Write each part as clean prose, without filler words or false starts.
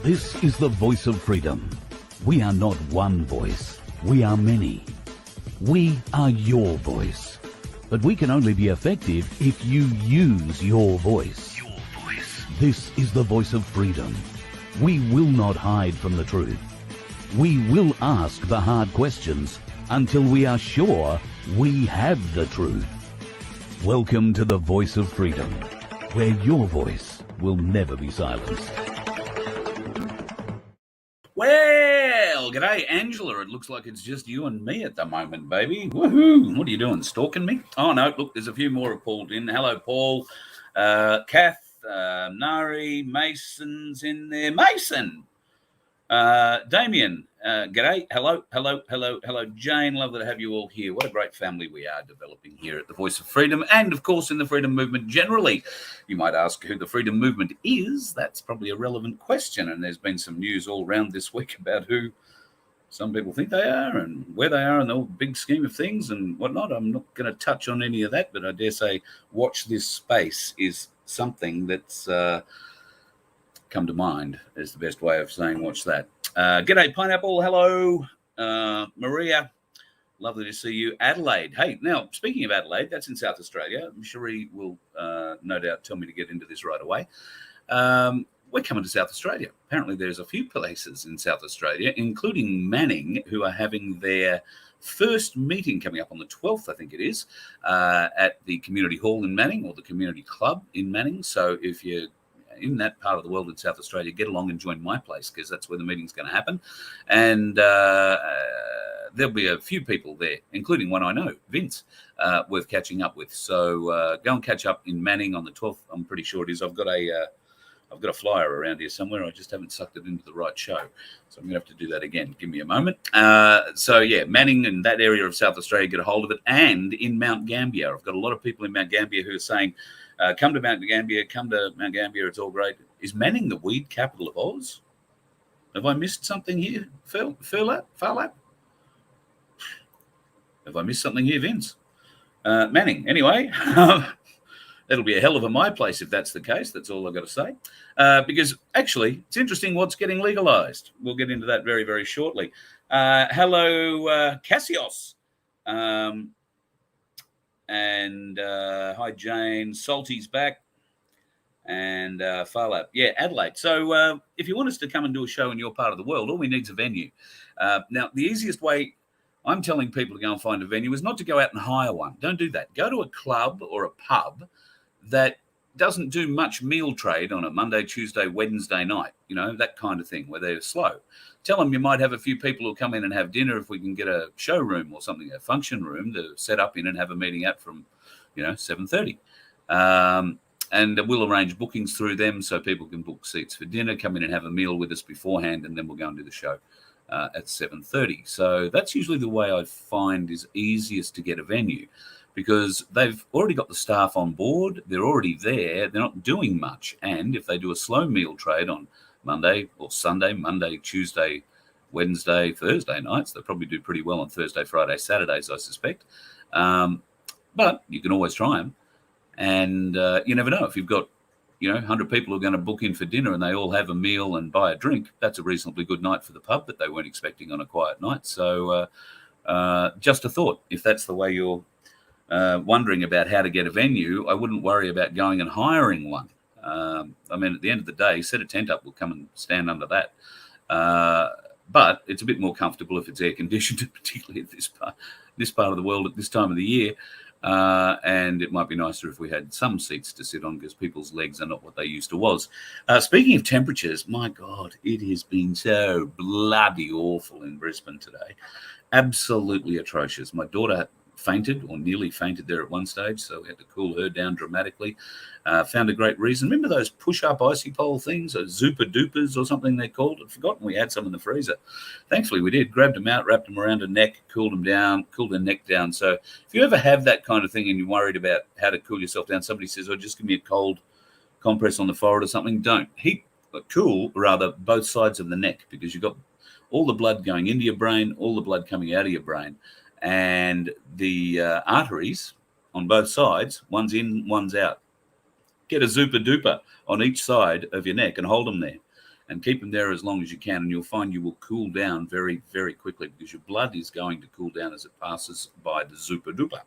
This is the voice of freedom. We are not one voice. We are many. We are your voice. But we can only be effective if you use your voice. Your voice. This is the voice of freedom. We will not hide from the truth. We will ask the hard questions until we are sure we have the truth. Welcome to the voice of freedom, where your voice will never be silenced. Well, g'day, Angela. It looks like it's just you and me at the moment, baby. Woohoo! What are you doing, stalking me? Oh, no, look, there's a few more have pulled in. Hello, Paul, Kath, Nari, Mason's in there. Mason! Damien, g'day. Hello, Jane. Lovely to have you all here. What a great family we are developing here at the Voice of Freedom and, of course, in the freedom movement generally. You might ask who the freedom movement is. That's probably a relevant question, and there's been some news all around this week about who some people think they are and where they are in the whole big scheme of things and whatnot. I'm not going to touch on any of that, but I dare say watch this space is something that's come to mind is the best way of saying watch that. G'day, Pineapple. Hello, Maria. Lovely to see you. Adelaide. Hey, now, speaking of Adelaide, that's in South Australia. Cherie will no doubt tell me to get into this right away. We're coming to South Australia. Apparently there's a few places in South Australia, including Manning, who are having their first meeting coming up on the 12th, I think it is, at the Community Hall in Manning or the Community Club in Manning. So if you're in that part of the world in South Australia, get along and join my place because that's where the meeting's going to happen. And there'll be a few people there, including one I know, Vince, worth catching up with. So go and catch up in Manning on the 12th. I'm pretty sure it is. I've got a flyer around here somewhere. I just haven't sucked it into the right show. So I'm going to have to do that again. Give me a moment. So, yeah, Manning and that area of South Australia, get a hold of it. And in Mount Gambier, I've got a lot of people in Mount Gambier who are saying, come to Mount Gambier, it's all great. Is Manning the weed capital of Oz? Have I missed something here, Farlap? Have I missed something here, Vince? Manning, anyway. It'll be a hell of a my place if that's the case. That's all I've got to say. Because actually, it's interesting what's getting legalized. We'll get into that very, very shortly. Hello, Cassios. And hi, Jane. Salty's back. And Farlap. Yeah, Adelaide. So if you want us to come and do a show in your part of the world, all we need is a venue. Now, the easiest way I'm telling people to go and find a venue is not to go out and hire one. Don't do that. Go to a club or a pub that doesn't do much meal trade on a Monday, Tuesday, Wednesday night, that kind of thing where they're slow. Tell them you might have a few people who come in and have dinner if we can get a showroom or something, a function room to set up in and have a meeting at from, 7:30. And we'll arrange bookings through them so people can book seats for dinner, come in and have a meal with us beforehand, and then we'll go and do the show at 7:30. So that's usually the way I find is easiest to get a venue, because they've already got the staff on board. They're already there. They're not doing much. And if they do a slow meal trade on Monday or Sunday, Monday, Tuesday, Wednesday, Thursday nights, they'll probably do pretty well on Thursday, Friday, Saturdays, I suspect. But you can always try them. And you never know. If you've got, 100 people who are going to book in for dinner and they all have a meal and buy a drink, that's a reasonably good night for the pub that they weren't expecting on a quiet night. So just a thought, if that's the way you're wondering about how to get a venue, I wouldn't worry about going and hiring one. At the end of the day, set a tent up, we'll come and stand under that. But it's a bit more comfortable if it's air conditioned, particularly at this part of the world at this time of the year. And it might be nicer if we had some seats to sit on because people's legs are not what they used to was. Speaking of temperatures, my God, it has been so bloody awful in Brisbane today. Absolutely atrocious. My daughter fainted or nearly fainted there at one stage, so we had to cool her down dramatically. Found a great reason. Remember those push-up icy pole things, those Zupa Dupas or something they're called? I'd forgotten we had some in the freezer. Thankfully we did. Grabbed them out, wrapped them around her neck, cooled her neck down. So if you ever have that kind of thing and you're worried about how to cool yourself down, somebody says, just give me a cold compress on the forehead or something, don't. Cool both sides of the neck, because you've got all the blood going into your brain, all the blood coming out of your brain. And the arteries on both sides, one's in, one's out. Get a Zupa Duper on each side of your neck and hold them there. and keep them there as long as you can, and you'll find you will cool down very, very quickly, because your blood is going to cool down as it passes by the Zupa Duper.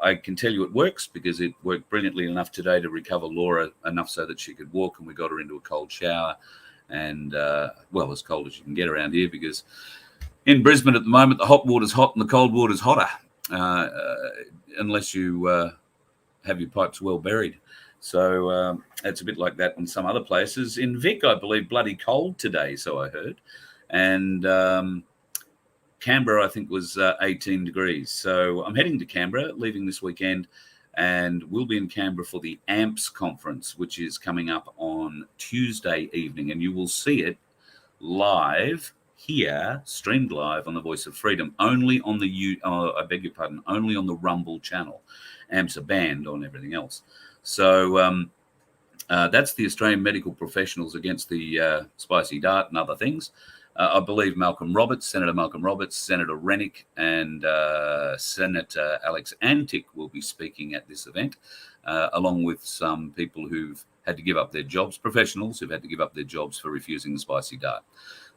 I can tell you it works, because it worked brilliantly enough today to recover Laura enough so that she could walk, and we got her into a cold shower, and well, as cold as you can get around here, because in Brisbane at the moment the hot water's hot and the cold water's hotter, unless you have your pipes well buried. So it's a bit like that in some other places. In Vic, I believe, bloody cold today, so I heard. And Canberra, I think, was 18 degrees. So I'm heading to Canberra, leaving this weekend, and we'll be in Canberra for the AMPS conference, which is coming up on Tuesday evening. And you will see it live here, streamed live on the Voice of Freedom, only on the, I beg your pardon, only on the Rumble channel. AMPS are banned on everything else. So that's the Australian Medical Professionals Against the Spicy Dart and other things. I believe Malcolm Roberts, Senator Malcolm Roberts, Senator Rennick, and Senator Alex Antic will be speaking at this event, along with some people who've had to give up their jobs, professionals who've had to give up their jobs for refusing the spicy dart.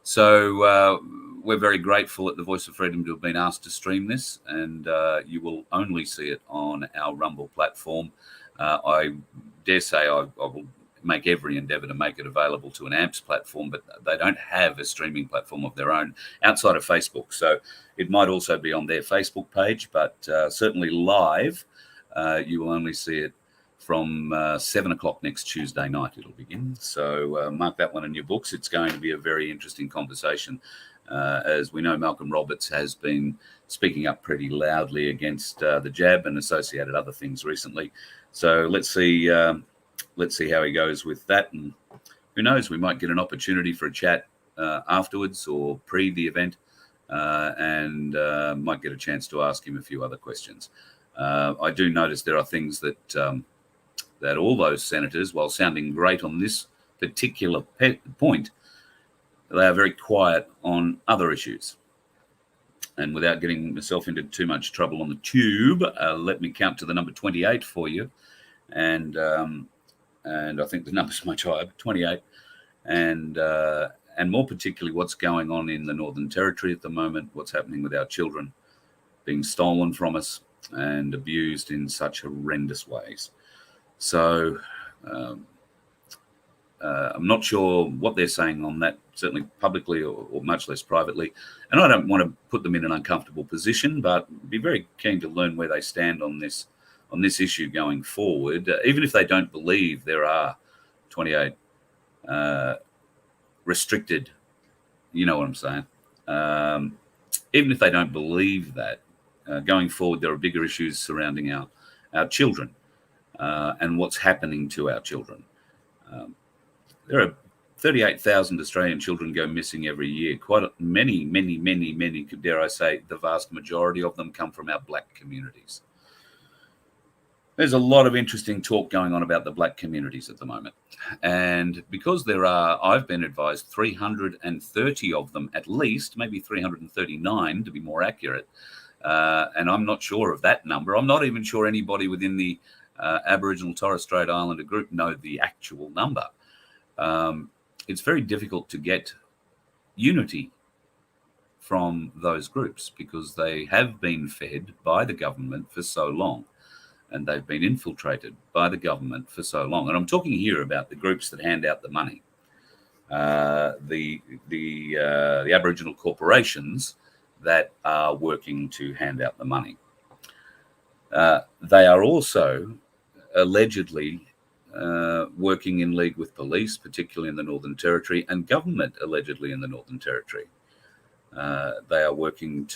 So we're very grateful at the Voice of Freedom to have been asked to stream this, and you will only see it on our Rumble platform. I dare say I will make every endeavour to make it available to an AMPS platform, but they don't have a streaming platform of their own outside of Facebook. So it might also be on their Facebook page, but certainly live, you will only see it from 7 o'clock next Tuesday night. It'll begin. So mark that one in your books. It's going to be a very interesting conversation. As we know, Malcolm Roberts has been speaking up pretty loudly against the jab and associated other things recently. So let's see how he goes with that, and who knows, we might get an opportunity for a chat afterwards or pre the event, and might get a chance to ask him a few other questions. I do notice there are things that that all those senators, while sounding great on this particular point, they are very quiet on other issues. And without getting myself into too much trouble on the tube, let me count to the number 28 for you. And I think the number's much higher, 28. And more particularly, what's going on in the Northern Territory at the moment, what's happening with our children being stolen from us and abused in such horrendous ways. So I'm not sure what they're saying on that, certainly publicly or much less privately. And I don't want to put them in an uncomfortable position, but be very keen to learn where they stand on this issue going forward. Even if they don't believe there are 28 restricted, you know what I'm saying. Even if they don't believe that, going forward, there are bigger issues surrounding our children and what's happening to our children. There are 38,000 Australian children go missing every year. Quite many, dare I say, the vast majority of them come from our black communities. There's a lot of interesting talk going on about the black communities at the moment. And because there are, I've been advised, 330 of them at least, maybe 339 to be more accurate. And I'm not sure of that number. I'm not even sure anybody within the Aboriginal Torres Strait Islander group know the actual number. It's very difficult to get unity from those groups because they have been fed by the government for so long, and they've been infiltrated by the government for so long. And I'm talking here about the groups that hand out the money, the Aboriginal corporations that are working to hand out the money. They are also allegedly working in league with police, particularly in the Northern Territory, and government allegedly in the Northern Territory. They are working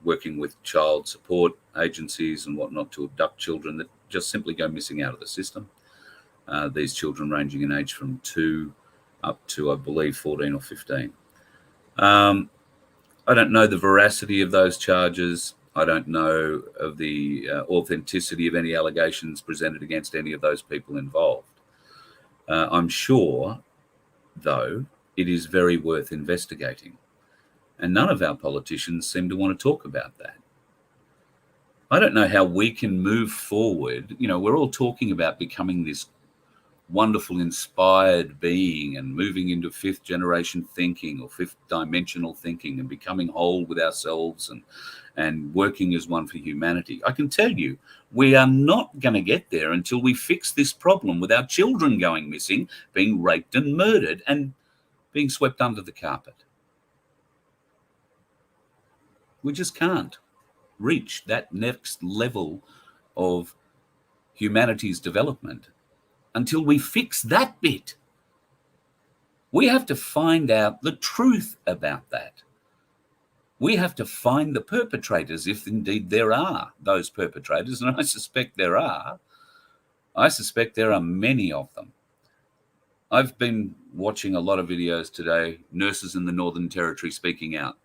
with child support agencies and whatnot to abduct children that just simply go missing out of the system. These children ranging in age from 2 up to, I believe, 14 or 15. I don't know the veracity of those charges. I don't know of the authenticity of any allegations presented against any of those people involved. I'm sure, though, it is very worth investigating. And none of our politicians seem to want to talk about that. I don't know how we can move forward. You know, we're all talking about becoming this wonderful, inspired being and moving into fifth generation thinking or fifth dimensional thinking and becoming whole with ourselves and working as one for humanity. I can tell you, we are not going to get there until we fix this problem with our children going missing, being raped and murdered and being swept under the carpet. We just can't reach that next level of humanity's development until we fix that bit. We have to find out the truth about that. We have to find the perpetrators, if indeed there are those perpetrators, and I suspect there are. I suspect there are many of them. I've been watching a lot of videos today, nurses in the Northern Territory speaking out.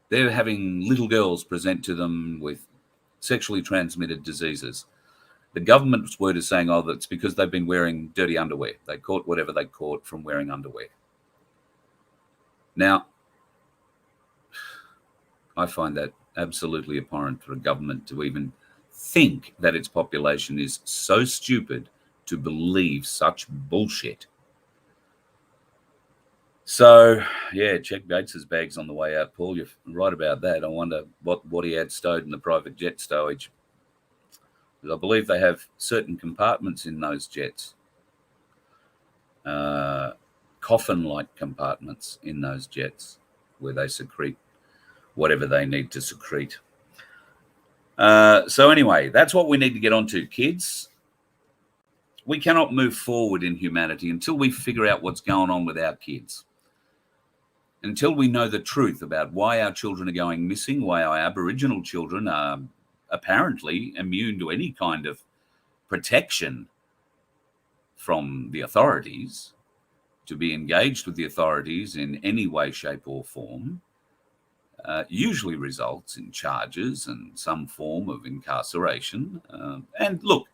They're having little girls present to them with sexually transmitted diseases. The government's word is saying, oh, that's because they've been wearing dirty underwear. They caught whatever they caught from wearing underwear. Now, I find that absolutely abhorrent for a government to even think that its population is so stupid to believe such bullshit. So, yeah, check Gates's bags on the way out, Paul. You're right about that. I wonder what he had stowed in the private jet stowage. I believe they have certain compartments in those jets, coffin-like compartments in those jets where they secrete whatever they need to secrete. So anyway, that's what we need to get onto, kids. We cannot move forward in humanity until we figure out what's going on with our kids. Until we know the truth about why our children are going missing, why our Aboriginal children are apparently immune to any kind of protection from the authorities, to be engaged with the authorities in any way, shape or form, usually results in charges and some form of incarceration. And look,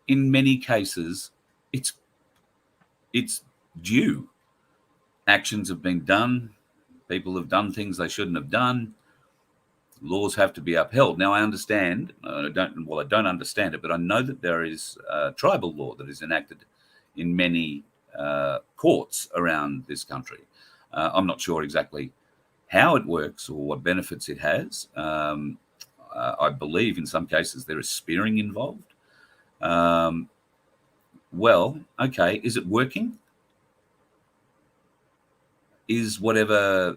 in many cases, it's due. Actions have been done. People have done things they shouldn't have done. Laws have to be upheld. Now, I understand, I don't understand it, but I know that there is tribal law that is enacted in many courts around this country. I'm not sure exactly how it works or what benefits it has. I believe in some cases there is spearing involved. Well, okay, is it working? Is whatever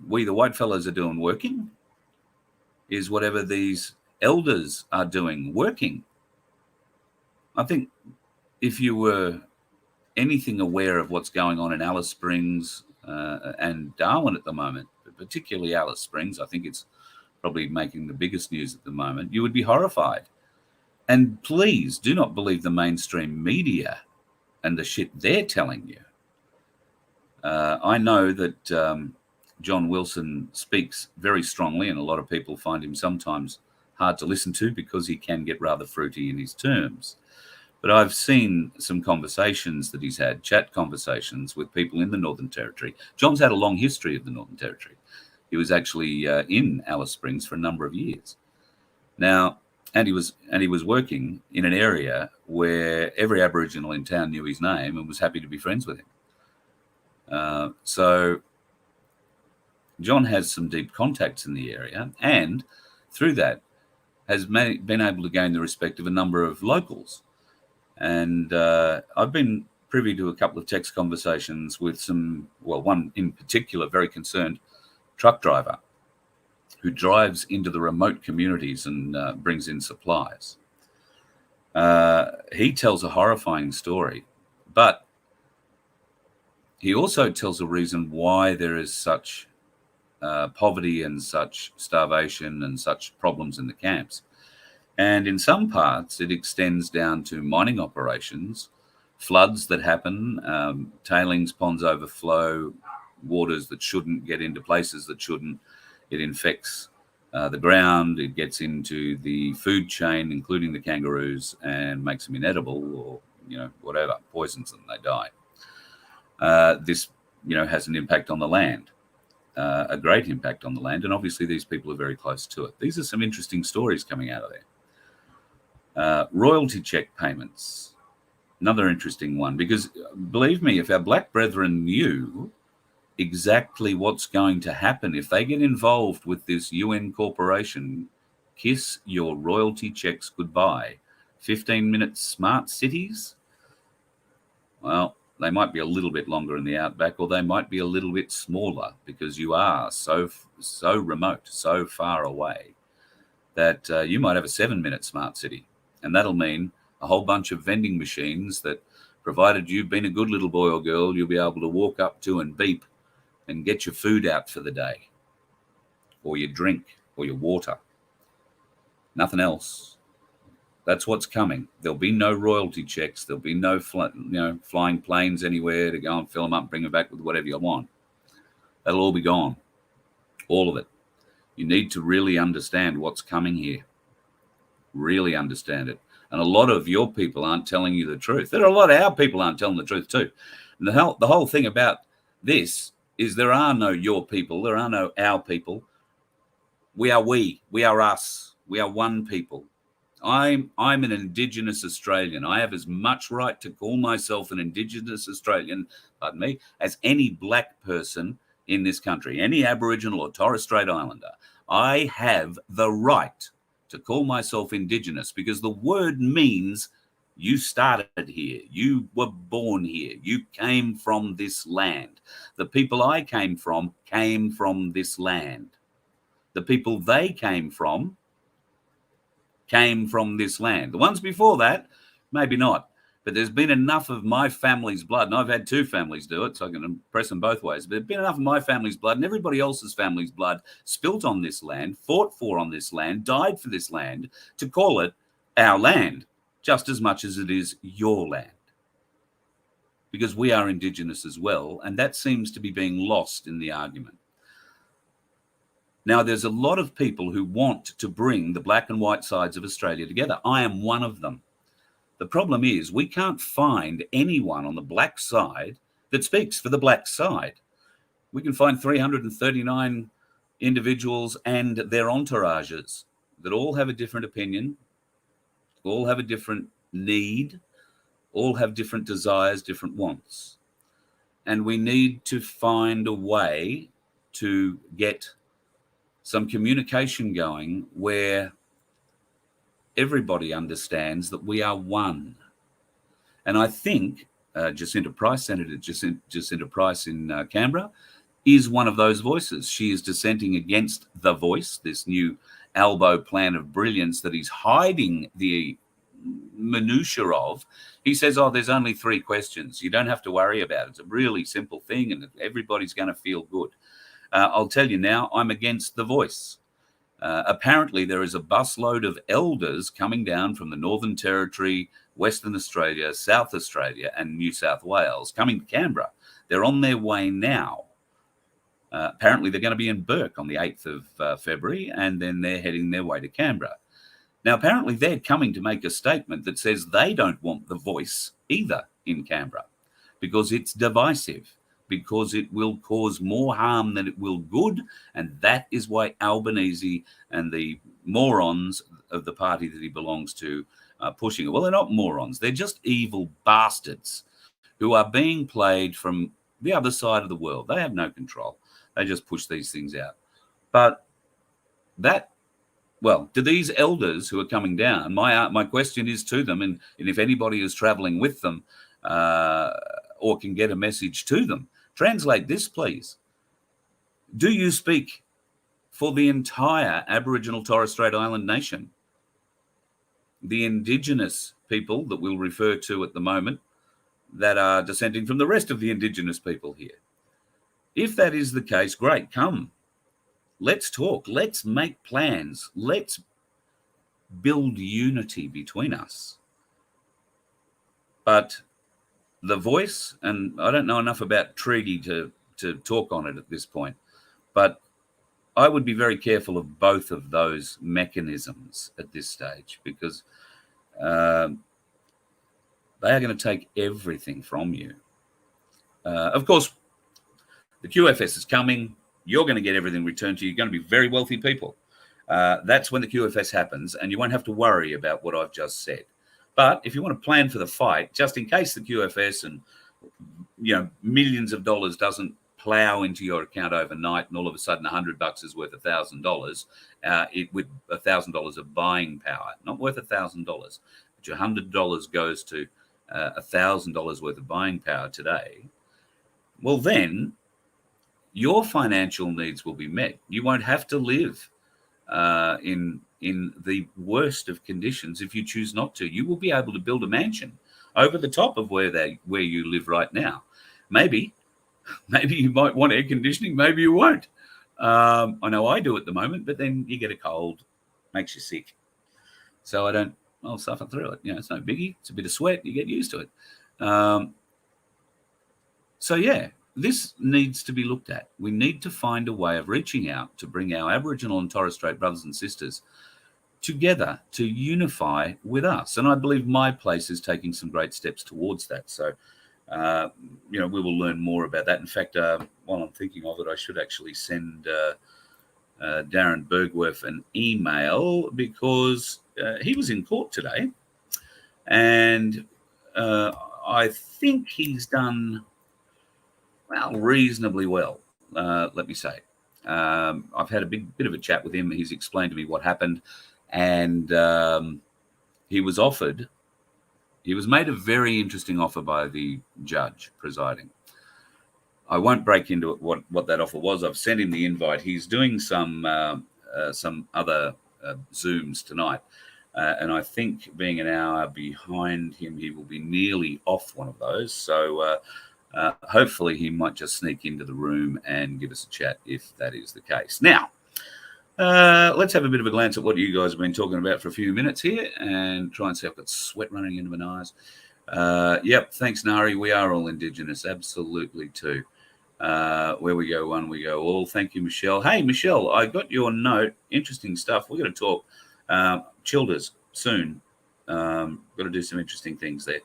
we, the white fellas, are doing working? Is whatever these elders are doing working? I think if you were anything aware of what's going on in Alice Springs and Darwin at the moment, but particularly Alice Springs, I think it's probably making the biggest news at the moment, you would be horrified. And please do not believe the mainstream media and the shit they're telling you. I know that John Wilson speaks very strongly, and a lot of people find him sometimes hard to listen to because he can get rather fruity in his terms. But I've seen some conversations that he's had, chat conversations with people in the Northern Territory. John's had a long history of the Northern Territory. He was actually in Alice Springs for a number of years. Now, and he was working in an area where every Aboriginal in town knew his name and was happy to be friends with him. So John has some deep contacts in the area, and through that has been able to gain the respect of a number of locals. And I've been privy to a couple of text conversations with one in particular, very concerned truck driver who drives into the remote communities and brings in supplies. He tells a horrifying story, but he also tells a reason why there is such poverty and such starvation and such problems in the camps. And in some parts, it extends down to mining operations, floods that happen, tailings ponds overflow, waters that shouldn't get into places that shouldn't. It infects the ground. It gets into the food chain, including the kangaroos, and makes them inedible or, whatever, poisons them, they die. This, has an impact on the land, a great impact on the land. And obviously these people are very close to it. These are some interesting stories coming out of there. Royalty check payments Another interesting one, because believe me, if our black brethren knew exactly what's going to happen if they get involved with this UN corporation, kiss your royalty checks goodbye. 15-minute smart cities, well, they might be a little bit longer in the outback, or they might be a little bit smaller, because you are so remote, so far away, that you might have a 7-minute smart city. And that'll mean a whole bunch of vending machines that, provided you've been a good little boy or girl, you'll be able to walk up to and beep and get your food out for the day, or your drink, or your water. Nothing else. That's what's coming. There'll be no royalty checks. There'll be no flying planes anywhere to go and fill them up and bring them back with whatever you want. That'll all be gone. All of it. You need to really understand what's coming here. Really understand it. And a lot of your people aren't telling you the truth. There are a lot of our people aren't telling the truth too. And the whole thing about this is there are no your people. There are no our people. We are we. We are us. We are one people. I'm an Indigenous Australian. I have as much right to call myself an Indigenous Australian, pardon me, as any black person in this country, any Aboriginal or Torres Strait Islander. I have the right to call myself Indigenous, because the word means you started here, you were born here, you came from this land. The people I came from this land. The people they came from this land. The ones before that, maybe not. But there's been enough of my family's blood, and I've had two families do it, so I can impress them both ways. But there's been enough of my family's blood and everybody else's family's blood spilt on this land, fought for on this land, died for this land, to call it our land, just as much as it is your land. Because we are Indigenous as well, and that seems to be being lost in the argument. Now, there's a lot of people who want to bring the black and white sides of Australia together. I am one of them. The problem is we can't find anyone on the black side that speaks for the black side. We can find 339 individuals and their entourages that all have a different opinion, all have a different need, all have different desires, different wants. And we need to find a way to get some communication going where everybody understands that we are one. And I think Jacinta Price, Senator Jacinta Price in Canberra, is one of those voices. She is dissenting against the Voice, this new Albo plan of brilliance that he's hiding the minutiae of. He says, there's only 3 questions. You don't have to worry about it. It's a really simple thing and everybody's going to feel good. I'll tell you now, I'm against the Voice. Apparently, there is a busload of elders coming down from the Northern Territory, Western Australia, South Australia, and New South Wales coming to Canberra. They're on their way now. Apparently, they're going to be in Bourke on the 8th of February, and then they're heading their way to Canberra. Now, apparently, they're coming to make a statement that says they don't want the Voice either in Canberra because it's divisive, because it will cause more harm than it will good. And that is why Albanese and the morons of the party that he belongs to are pushing it. Well, they're not morons. They're just evil bastards who are being played from the other side of the world. They have no control. They just push these things out. But to these elders who are coming down, my question is to them, and if anybody is traveling with them or can get a message to them, translate this, please. Do you speak for the entire Aboriginal Torres Strait Island nation? The Indigenous people that we'll refer to at the moment that are dissenting from the rest of the Indigenous people here. If that is the case, great, come. Let's talk. Let's make plans. Let's build unity between us. But the Voice, and I don't know enough about treaty to talk on it at this point, but I would be very careful of both of those mechanisms at this stage, because they are going to take everything from you. Of course, the QFS is coming. You're going to get everything returned to you. You're going to be very wealthy people. That's when the QFS happens, and you won't have to worry about what I've just said. But if you want to plan for the fight, just in case the QFS and millions of dollars doesn't plow into your account overnight, and all of a sudden $100 is worth $1,000, with $1,000 of buying power, not worth $1,000, but your $100 goes to $1,000 worth of buying power today. Well, then your financial needs will be met. You won't have to live in the worst of conditions if you choose not to. You will be able to build a mansion over the top of where you live right now. Maybe you might want air conditioning, maybe you won't. I know I do at the moment, but then you get a cold, makes you sick. So I'll suffer through it. It's no biggie. It's a bit of sweat. You get used to it. So yeah, this needs to be looked at. We need to find a way of reaching out to bring our Aboriginal and Torres Strait brothers and sisters together to unify with us. And I believe my place is taking some great steps towards that. So, we will learn more about that. In fact, while I'm thinking of it, I should actually send Darren Bergwerf an email, because he was in court today. And I think he's done, reasonably well, let me say. I've had a bit of a chat with him. He's explained to me what happened. And he was made a very interesting offer by the judge presiding. I won't break into it what that offer was. I've sent him the invite. He's doing some other Zooms tonight. And I think being an hour behind him, he will be nearly off one of those. So hopefully he might just sneak into the room and give us a chat if that is the case. Now, let's have a bit of a glance at what you guys have been talking about for a few minutes here and try and see. I've got sweat running into my eyes. Yep, thanks, Nari. We are all Indigenous, absolutely too. Where we go one, we go all. Thank you, Michelle. Hey, Michelle, I got your note. Interesting stuff. We're going to talk Childers soon. Got to do some interesting things there.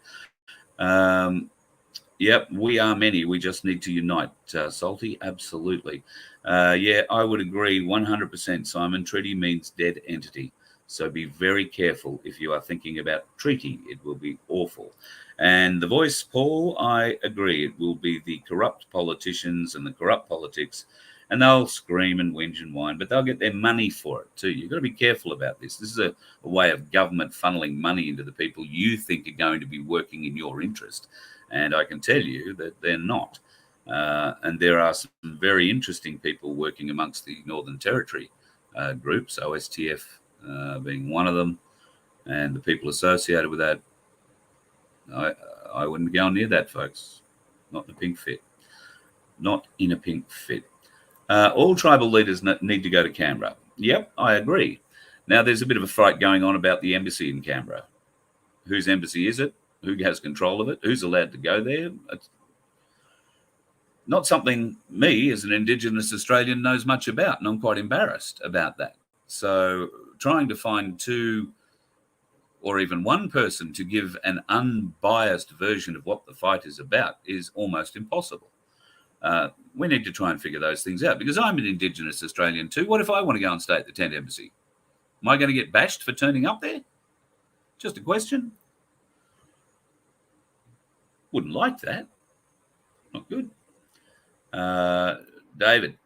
Yep, we are many. We just need to unite. Salty, absolutely. Yeah, I would agree 100%, Simon. Treaty means dead entity. So be very careful if you are thinking about treaty. It will be awful. And the voice, Paul, I agree. It will be the corrupt politicians and the corrupt politics, and they'll scream and whinge and whine, but they'll get their money for it too. You've got to be careful about this. This is a way of government funneling money into the people you think are going to be working in your interest. And I can tell you that they're not. And there are some very interesting people working amongst the Northern Territory groups, OSTF being one of them, and the people associated with that. I wouldn't go near that, folks. Not in a pink fit. Not in a pink fit. All tribal leaders need to go to Canberra. Yep, I agree. Now, there's a bit of a fight going on about the embassy in Canberra. Whose embassy is it? Who has control of it? Who's allowed to go there? It's not something me, as an Indigenous Australian, knows much about, and I'm quite embarrassed about that. So trying to find two or even one person to give an unbiased version of what the fight is about is almost impossible. We need to try and figure those things out, because I'm an Indigenous Australian too. What if I want to go and stay at the tent embassy? Am I going to get bashed for turning up there? Just a question. Wouldn't like that. Not good. David,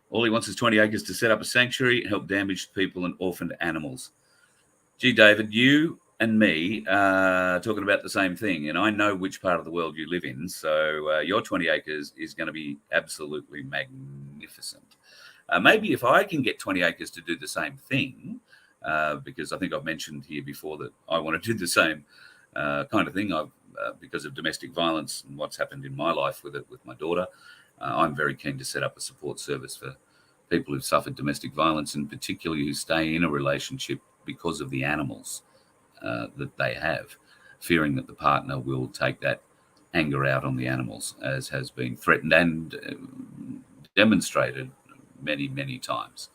all he wants is 20 acres to set up a sanctuary and help damaged people and orphaned animals. Gee, David, you and me are talking about the same thing, and I know which part of the world you live in, so your 20 acres is going to be absolutely magnificent. Maybe if I can get 20 acres to do the same thing, because I think I've mentioned here before that I want to do the same kind of thing. Because of domestic violence and what's happened in my life with my daughter, I'm very keen to set up a support service for people who've suffered domestic violence, and particularly who stay in a relationship because of the animals that they have, fearing that the partner will take that anger out on the animals, as has been threatened and demonstrated many, many times,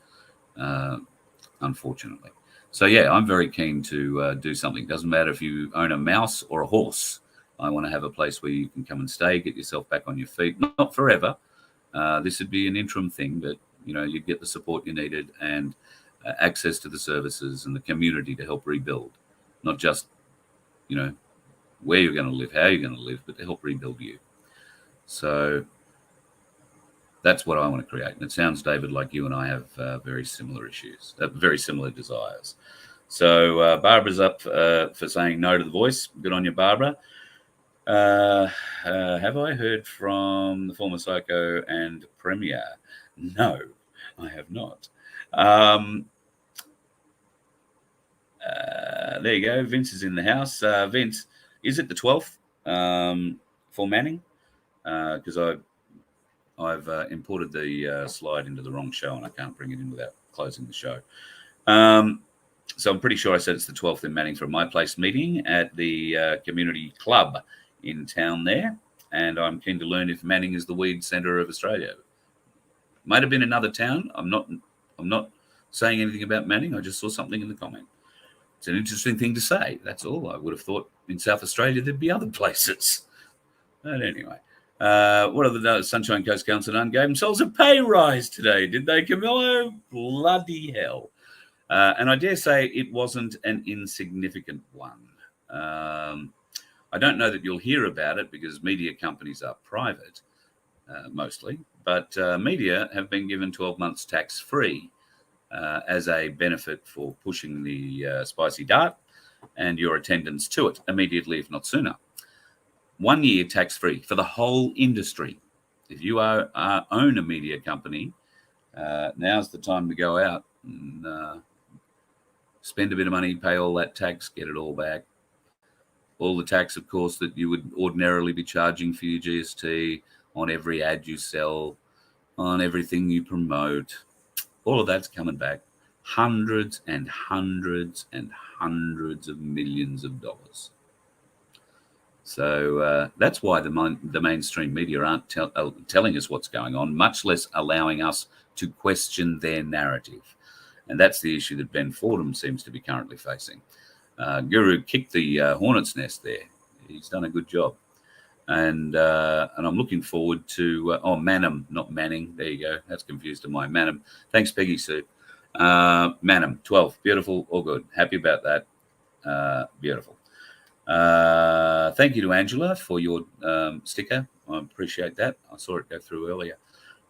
unfortunately. So, yeah, I'm very keen to do something. Doesn't matter if you own a mouse or a horse. I want to have a place where you can come and stay, get yourself back on your feet. Not forever. This would be an interim thing, but, you'd get the support you needed and access to the services and the community to help rebuild. Not just where you're going to live, how you're going to live, but to help rebuild you. So that's what I want to create. And it sounds, David, like you and I have very similar issues, very similar desires. So Barbara's up for saying no to the voice. Good on you, Barbara. Have I heard from the former Psycho and Premier? No, I have not. There you go. Vince is in the house. Vince, is it the 12th for Manning? Because I've imported the slide into the wrong show and I can't bring it in without closing the show. So I'm pretty sure I said it's the 12th in Manning for a My Place meeting at the community club in town there. And I'm keen to learn if Manning is the weed centre of Australia. Might have been another town. I'm not saying anything about Manning. I just saw something in the comment. It's an interesting thing to say. That's all. I would have thought in South Australia there'd be other places. But anyway, what are the Sunshine Coast Council done? Gave themselves a pay rise today, did they, Camillo? Bloody hell. And I dare say it wasn't an insignificant one. I don't know that you'll hear about it because media companies are private, mostly, but media have been given 12 months tax-free as a benefit for pushing the spicy dart and your attendance to it immediately, if not sooner. 1 year tax-free for the whole industry. If you own a media company, now's the time to go out and spend a bit of money, pay all that tax, get it all back. All the tax, of course, that you would ordinarily be charging for your GST on every ad you sell, on everything you promote. All of that's coming back. Hundreds and hundreds and hundreds of millions of dollars. So that's why the mainstream media aren't telling us what's going on, much less allowing us to question their narrative. And that's the issue that Ben Fordham seems to be currently facing. Guru kicked the hornet's nest there. He's done a good job. And I'm looking forward to Manham, not Manning. There you go. That's confused to my Manham. Thanks, Peggy Sue. Manham, 12. Beautiful, all good. Happy about that. Beautiful. Thank you to Angela for your sticker. I appreciate that. I saw it go through earlier.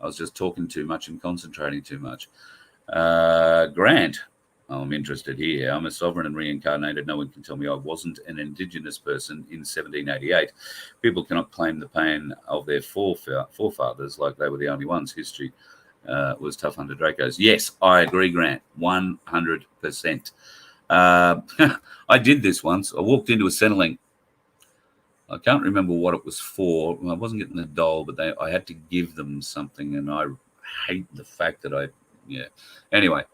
I was just talking too much and concentrating too much. Grant, I'm interested here. I'm a sovereign and reincarnated. No one can tell me I wasn't an Indigenous person in 1788. People cannot claim the pain of their forefathers like they were the only ones. History was tough under Dracos. Yes, I agree, Grant, 100%. I did this once. I walked into a Centrelink. I can't remember what it was for. I wasn't getting a doll, but I had to give them something, and I hate the fact that Anyway.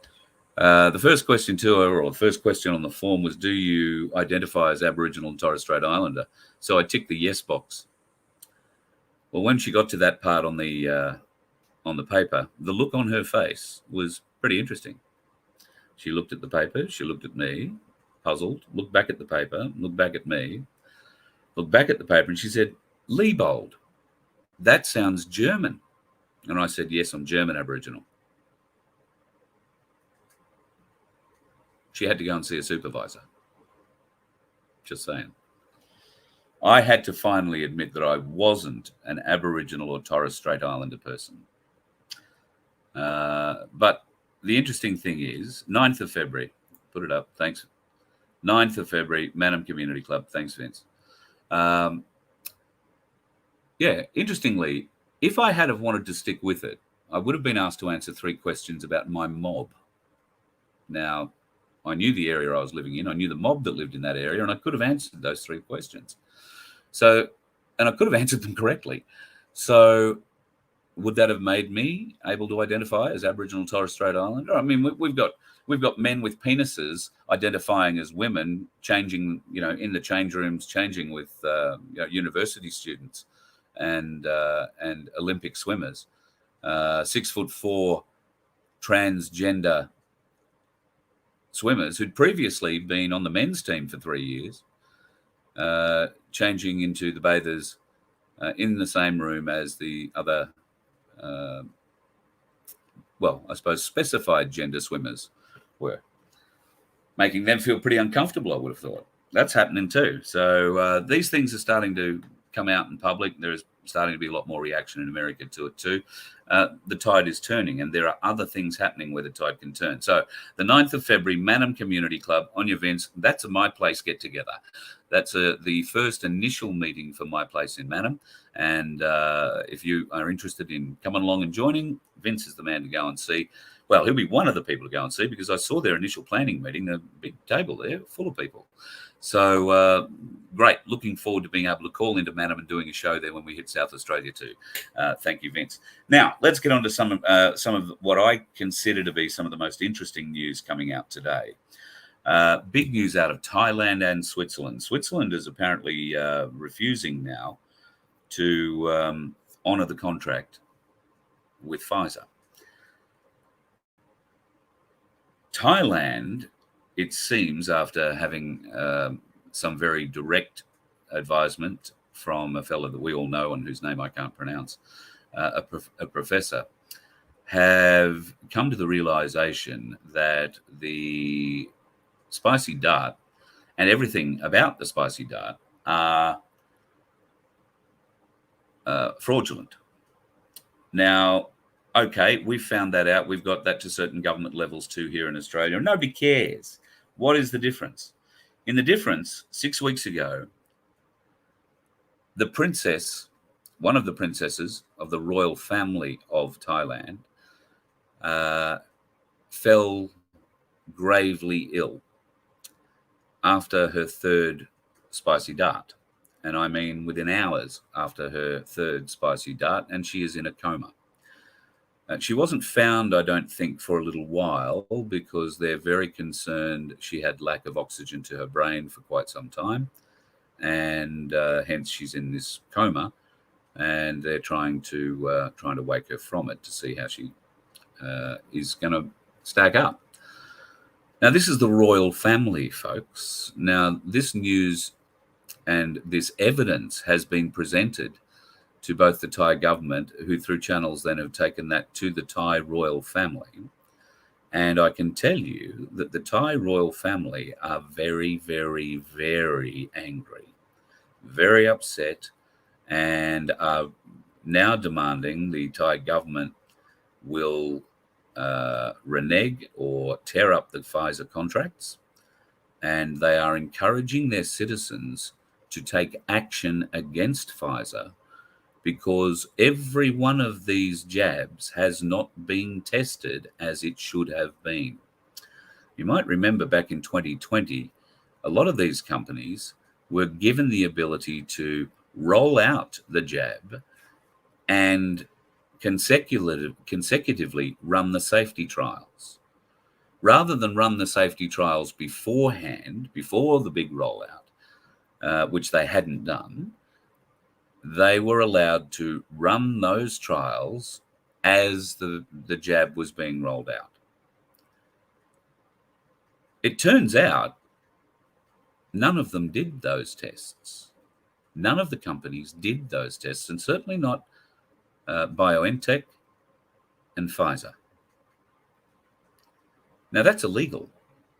The first question the first question on the form was, do you identify as Aboriginal and Torres Strait Islander? So I ticked the yes box. Well, when she got to that part on the paper, the look on her face was pretty interesting. She looked at the paper, she looked at me, puzzled, looked back at the paper, looked back at me, looked back at the paper, and she said, Liebold, that sounds German. And I said, yes, I'm German Aboriginal. She had to go and see a supervisor. Just saying. I had to finally admit that I wasn't an Aboriginal or Torres Strait Islander person. But the interesting thing is, 9th of February, put it up, thanks. 9th of February, Manham Community Club. Thanks, Vince. Interestingly, if I had have wanted to stick with it, I would have been asked to answer 3 questions about my mob. Now, I knew the area I was living in. I knew the mob that lived in that area, and I could have answered those 3 questions. And I could have answered them correctly. So would that have made me able to identify as Aboriginal Torres Strait Islander? I mean, we've got men with penises identifying as women, changing, in the change rooms, changing with university students and Olympic swimmers. 6'4" transgender swimmers who'd previously been on the men's team for 3 years, changing into the bathers in the same room as the other, I suppose specified gender swimmers were, making them feel pretty uncomfortable, I would have thought. That's happening too. So these things are starting to come out in public. There is starting to be a lot more reaction in America to it too. The tide is turning, and there are other things happening where the tide can turn. So the 9th of February, Mannum Community Club on your Vince. That's a My Place get together. That's the first initial meeting for My Place in Mannum. And if you are interested in coming along and joining, Vince is the man to go and see. Well, he'll be one of the people to go and see, because I saw their initial planning meeting, a big table there full of people. So great. Looking forward to being able to call into Mannum and doing a show there when we hit South Australia too. Thank you, Vince. Now, let's get on to some of what I consider to be some of the most interesting news coming out today. Big news out of Thailand and Switzerland. Switzerland is apparently refusing now to honour the contract with Pfizer. Thailand, it seems, after having some very direct advisement from a fellow that we all know and whose name I can't pronounce, a professor, have come to the realization that the spicy dart and everything about the spicy dart are fraudulent. Now, okay, we've found that out. We've got that to certain government levels too here in Australia. Nobody cares. What is the difference? In the difference, 6 weeks ago, the princess, one of the princesses of the royal family of Thailand, fell gravely ill after her third spicy dart. And I mean within hours after her third spicy dart, and she is in a coma. She wasn't found, I don't think, for a little while, because they're very concerned she had lack of oxygen to her brain for quite some time, and hence she's in this coma, and they're trying to wake her from it to see how she is going to stack up. Now, this is the royal family, folks. Now, this news and this evidence has been presented to both the Thai government, who through channels then have taken that to the Thai royal family. And I can tell you that the Thai royal family are very, very, very angry, very upset, and are now demanding the Thai government will renege or tear up the Pfizer contracts. And they are encouraging their citizens to take action against Pfizer, because every one of these jabs has not been tested as it should have been. You might remember back in 2020, a lot of these companies were given the ability to roll out the jab and consecutively run the safety trials. Rather than run the safety trials beforehand, before the big rollout, which they hadn't done, they were allowed to run those trials as the jab was being rolled out. It turns out none of them did those tests. None of the companies did those tests, and certainly not BioNTech and Pfizer. Now, that's illegal.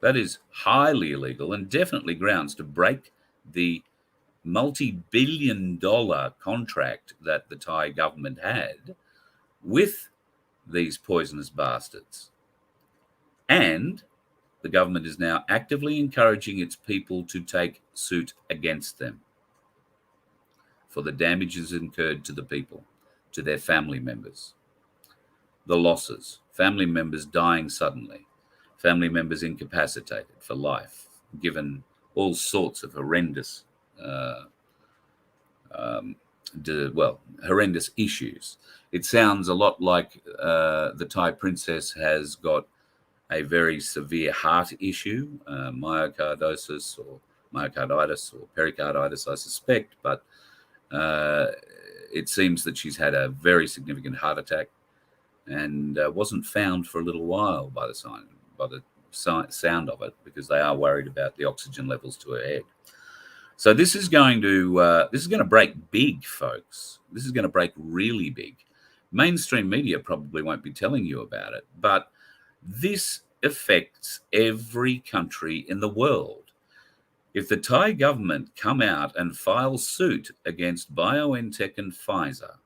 That is highly illegal, and definitely grounds to break the multi-billion-dollar contract that the Thai government had with these poisonous bastards. And the government is now actively encouraging its people to take suit against them for the damages incurred to the people, to their family members, the losses, family members dying suddenly, family members incapacitated for life, given all sorts of horrendous horrendous issues. It sounds a lot like the Thai princess has got a very severe heart issue, myocarditis or pericarditis, I suspect, but it seems that she's had a very significant heart attack and wasn't found for a little while by the sound of it, because they are worried about the oxygen levels to her head. So this is going to break big, folks. This is going to break really big. Mainstream media probably won't be telling you about it, but this affects every country in the world. If the Thai government come out and file suit against BioNTech and Pfizer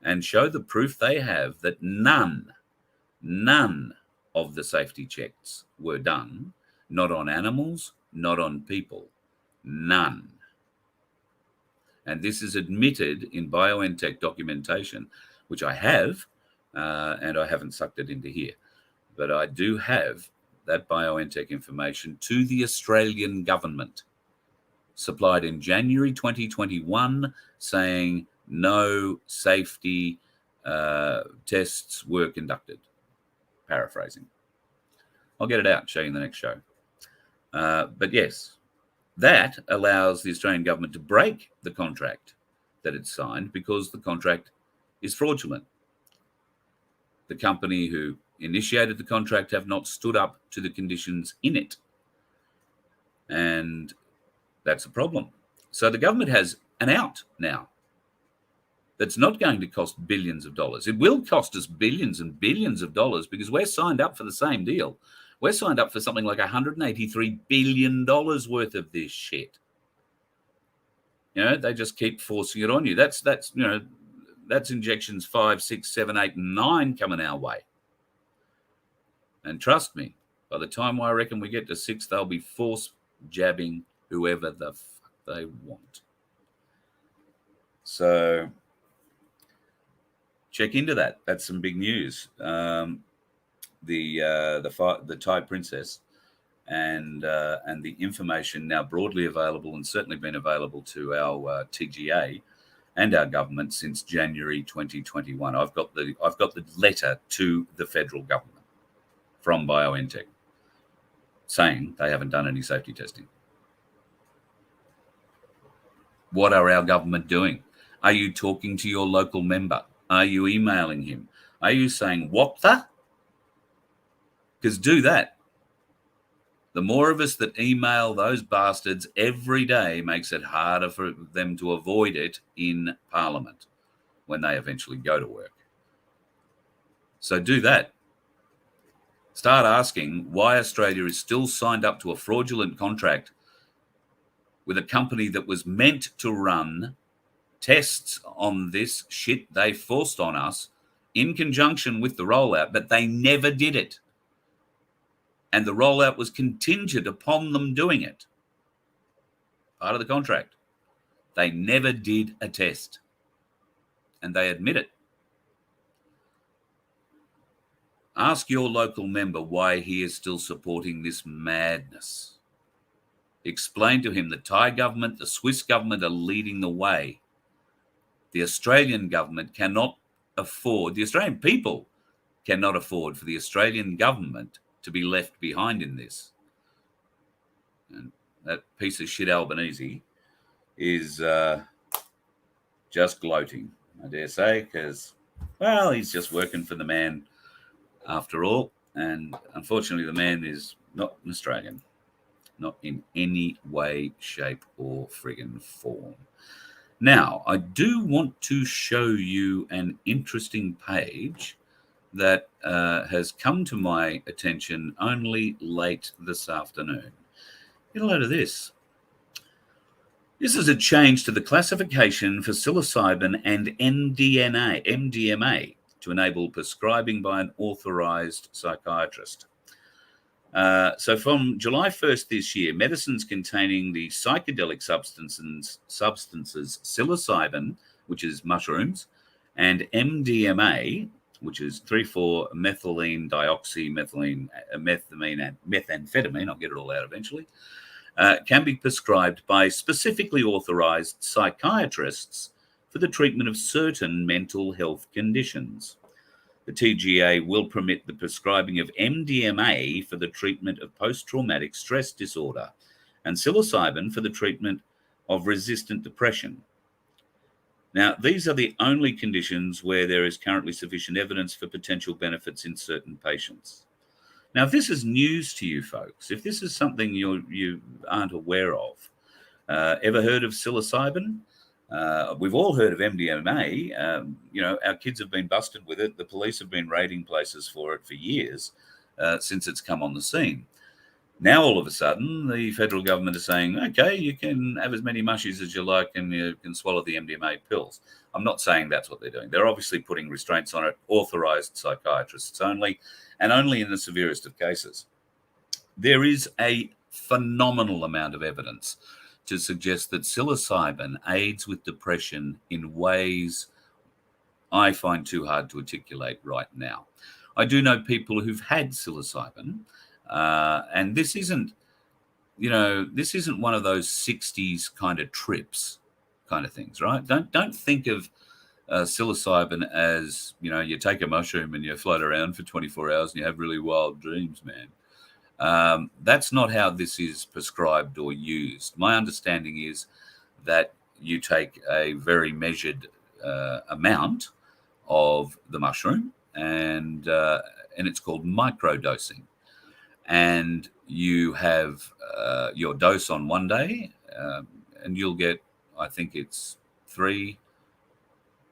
and show the proof they have that none of the safety checks were done, not on animals, not on people, none. And this is admitted in BioNTech documentation, which I have, and I haven't sucked it into here, but I do have that BioNTech information to the Australian government, supplied in January 2021, saying no safety tests were conducted. Paraphrasing. I'll get it out and show you in the next show. But yes, that allows the Australian government to break the contract that it's signed because the contract is fraudulent. The company who initiated the contract have not stood up to the conditions in it. And that's a problem. So the government has an out now that's not going to cost billions of dollars. It will cost us billions and billions of dollars because we're signed up for the same deal. We're signed up for something like $183 billion worth of this shit. You know, they just keep forcing it on you. That's injections 5, 6, 7, 8, and 9 coming our way. And trust me, by the time I reckon we get to 6, they'll be force jabbing whoever the fuck they want. So check into that. That's some big news. The Thai princess and the information now broadly available and certainly been available to our TGA and our government since January 2021. I've got the letter to the federal government from BioNTech saying they haven't done any safety testing. What are our government doing? Are you talking to your local member? Are you emailing him? Are you saying, what the? Because do that. The more of us that email those bastards every day makes it harder for them to avoid it in Parliament when they eventually go to work. So do that. Start asking why Australia is still signed up to a fraudulent contract with a company that was meant to run tests on this shit they forced on us in conjunction with the rollout, but they never did it. And the rollout was contingent upon them doing it. Part of the contract. They never did a test. And they admit it. Ask your local member why he is still supporting this madness. Explain to him the Thai government, the Swiss government are leading the way. The Australian government cannot afford, the Australian people cannot afford for the Australian government to be left behind in this. And that piece of shit Albanese is just gloating, I dare say, because, well, he's just working for the man after all. And unfortunately, the man is not an Australian, not in any way, shape, or friggin' form. Now, I do want to show you an interesting page that has come to my attention only late this afternoon. Get a load of this. This is a change to the classification for psilocybin and MDMA to enable prescribing by an authorized psychiatrist. So from July 1st this year, medicines containing the psychedelic substances psilocybin, which is mushrooms, and MDMA, which is 3,4-methylene methamphetamine, I'll get it all out eventually, can be prescribed by specifically authorized psychiatrists for the treatment of certain mental health conditions. The TGA will permit the prescribing of MDMA for the treatment of post-traumatic stress disorder and psilocybin for the treatment of resistant depression. Now, these are the only conditions where there is currently sufficient evidence for potential benefits in certain patients. Now, if this is news to you folks, if this is something you aren't aware of, ever heard of psilocybin? We've all heard of MDMA. Our kids have been busted with it. The police have been raiding places for it for years since it's come on the scene. Now, all of a sudden, the federal government is saying, okay, you can have as many mushies as you like and you can swallow the MDMA pills. I'm not saying that's what they're doing. They're obviously putting restraints on it, authorized psychiatrists only, and only in the severest of cases. There is a phenomenal amount of evidence to suggest that psilocybin aids with depression in ways I find too hard to articulate right now. I do know people who've had psilocybin, and this isn't one of those 60s kind of trips kind of things, right? Don't think of psilocybin as, you take a mushroom and you float around for 24 hours and you have really wild dreams, man. That's not how this is prescribed or used. My understanding is that you take a very measured amount of the mushroom, and it's called microdosing. And you have your dose on one day, and you'll get, I think it's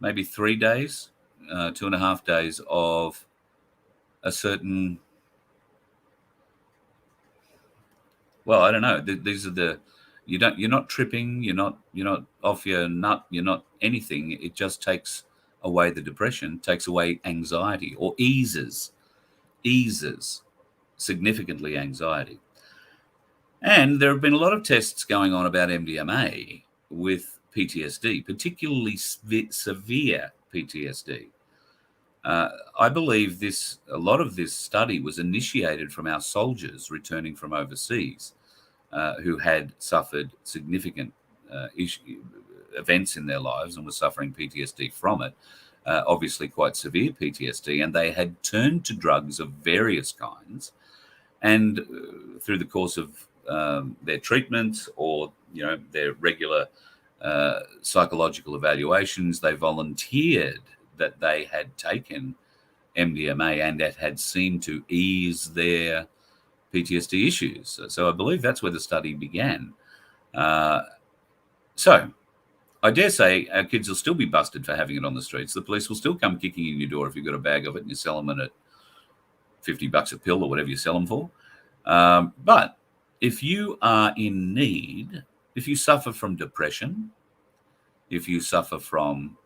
maybe 3 days, 2.5 days of a certain, well, I don't know. These are you're not tripping, you're not off your nut, you're not anything. It just takes away the depression, takes away anxiety, or eases significantly anxiety. And there have been a lot of tests going on about MDMA with PTSD, particularly severe PTSD. I believe a lot of this study was initiated from our soldiers returning from overseas who had suffered significant events in their lives and were suffering PTSD from it, obviously quite severe PTSD, and they had turned to drugs of various kinds. And through the course of their treatment or their regular psychological evaluations, they volunteered that they had taken MDMA and that had seemed to ease their PTSD issues. So I believe that's where the study began. So I dare say our kids will still be busted for having it on the streets. The police will still come kicking in your door if you've got a bag of it and you sell them at $50 a pill or whatever you sell them for. But if you are in need, if you suffer from depression, if you suffer from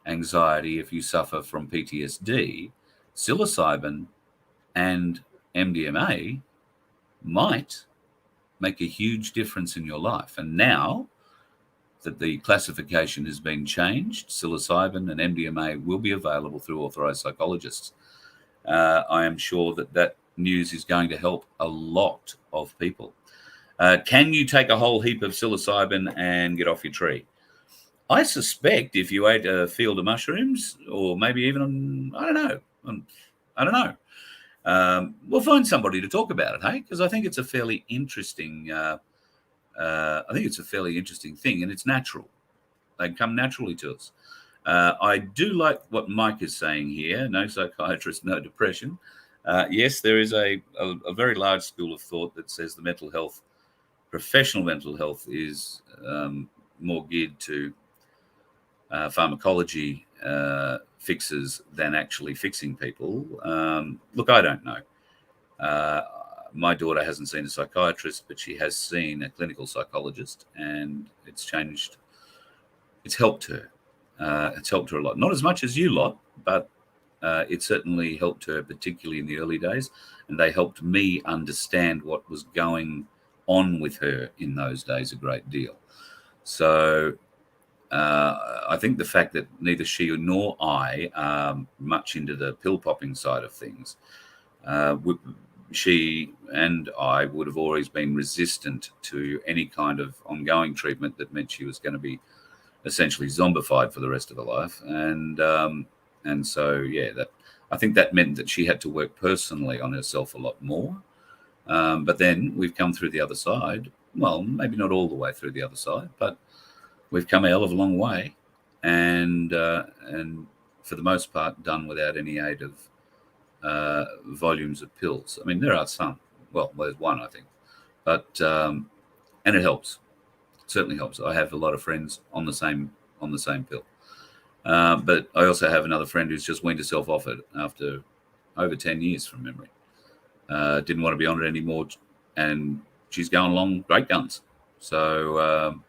anxiety, if you suffer from PTSD, psilocybin and MDMA might make a huge difference in your life. And now that the classification has been changed, psilocybin and MDMA will be available through authorized psychologists. I am sure that news is going to help a lot of people. Can you take a whole heap of psilocybin and get off your tree? I suspect if you ate a field of mushrooms, or maybe even, I don't know. We'll find somebody to talk about it, hey? Because I think it's a fairly interesting. Thing, and it's natural. They come naturally to us. I do like what Mike is saying here. No psychiatrist, no depression. Yes, there is a very large school of thought that says the professional mental health is more geared to pharmacology fixes than actually fixing people. Look, I don't know. My daughter hasn't seen a psychiatrist, but she has seen a clinical psychologist, and it's changed. It's helped her. It's helped her a lot. Not as much as you lot, but it certainly helped her, particularly in the early days. And they helped me understand what was going on with her in those days a great deal. So I think the fact that neither she nor I are much into the pill popping side of things, she and I would have always been resistant to any kind of ongoing treatment that meant she was going to be essentially zombified for the rest of her life. And so, yeah, I think that meant that she had to work personally on herself a lot more. But then we've come through the other side. Well, maybe not all the way through the other side, but we've come a hell of a long way. And for the most part, done without any aid of volumes of pills. I mean, there are some. Well, there's one, I think. But and it helps. It certainly helps. I have a lot of friends on the same pill. But I also have another friend who's just weaned herself off it after over 10 years from memory. Didn't want to be on it anymore, and she's going along great guns. So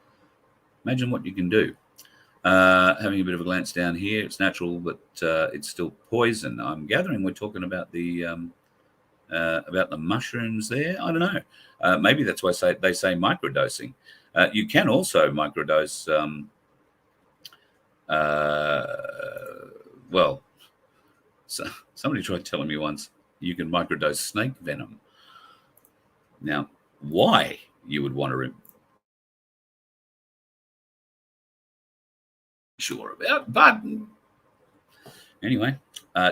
imagine what you can do. Having a bit of a glance down here, it's natural, but it's still poison. I'm gathering we're talking about the mushrooms there. I don't know. Maybe that's why they say microdosing. You can also microdose. Well, so somebody tried telling me once you can microdose snake venom. Now, why you would want to sure about, but anyway,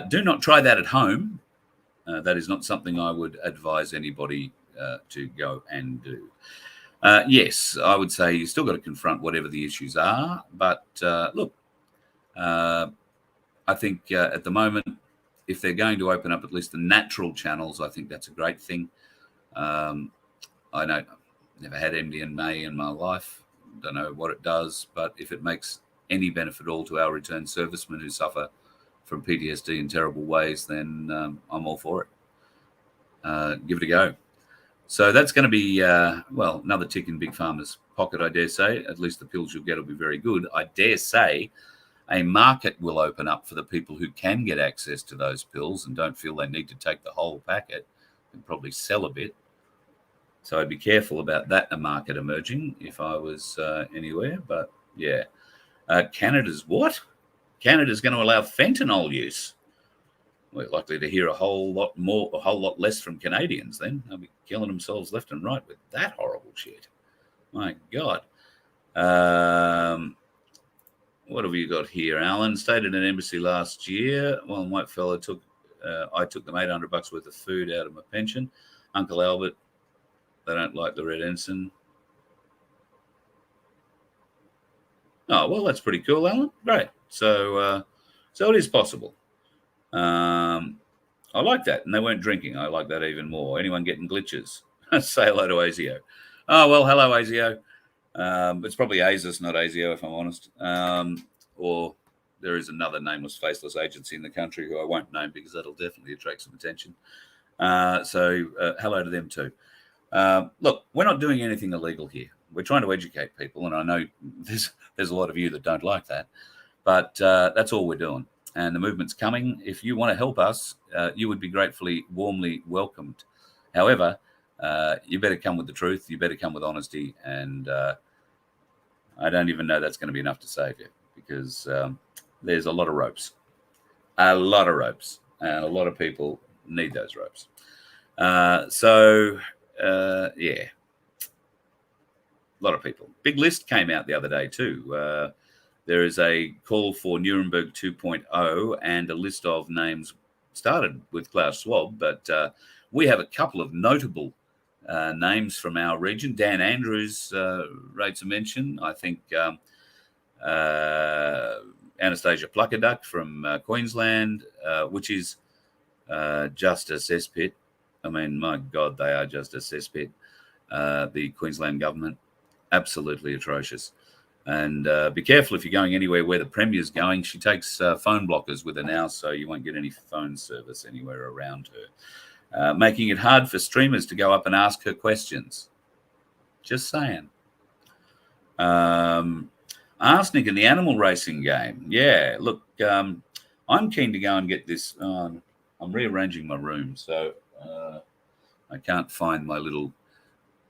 do not try that at home. That is not something I would advise anybody to go and do. Yes, I would say you still got to confront whatever the issues are, but look, I think at the moment, if they're going to open up at least the natural channels, I think that's a great thing. I know I've never had MDMA in my life. Don't know what it does, but if it makes any benefit at all to our returned servicemen who suffer from PTSD in terrible ways, then I'm all for it. Give it a go. So that's going to be, well, another tick in Big Pharma's pocket, I dare say. At least the pills you'll get will be very good. I dare say a market will open up for the people who can get access to those pills and don't feel they need to take the whole packet and probably sell a bit. So I'd be careful about that, a market emerging if I was anywhere. But yeah, Canada's what? Canada's going to allow fentanyl use. We're likely to hear a whole lot less from Canadians then. They'll be killing themselves left and right with that horrible shit. My God. What have you got here, Alan? Stayed at an embassy last year. One white fella I took them $800 worth of food out of my pension. Uncle Albert, they don't like the red ensign. Oh, well, that's pretty cool, Alan. Great. So it is possible. I like that. And they weren't drinking. I like that even more. Anyone getting glitches? Say hello to ASIO. Oh, well, hello, ASIO. It's probably ASIS, not ASIO, if I'm honest. Or there is another nameless, faceless agency in the country who I won't name because that'll definitely attract some attention. So hello to them too. Look, we're not doing anything illegal here. We're trying to educate people, and I know there's a lot of you that don't like that, but that's all we're doing. And the movement's coming. If you want to help us, you would be gratefully, warmly welcomed. However, you better come with the truth. You better come with honesty. And I don't even know that's going to be enough to save you because there's a lot of ropes. A lot of ropes. And a lot of people need those ropes. Yeah. A lot of people. Big list came out the other day too. There is a call for Nuremberg 2.0 and a list of names started with Klaus Schwab, but we have a couple of notable names from our region. Dan Andrews rates a mention. I think Anastasia Pluckaduck from Queensland, which is just a cesspit. I mean, my God, they are just a cesspit. The Queensland government, absolutely atrocious. And be careful if you're going anywhere where the Premier's going. She takes phone blockers with her now, so you won't get any phone service anywhere around her. Making it hard for streamers to go up and ask her questions. Just saying. Arsenic in the animal racing game. Yeah, look, I'm keen to go and get this. I'm rearranging my room, so I can't find my little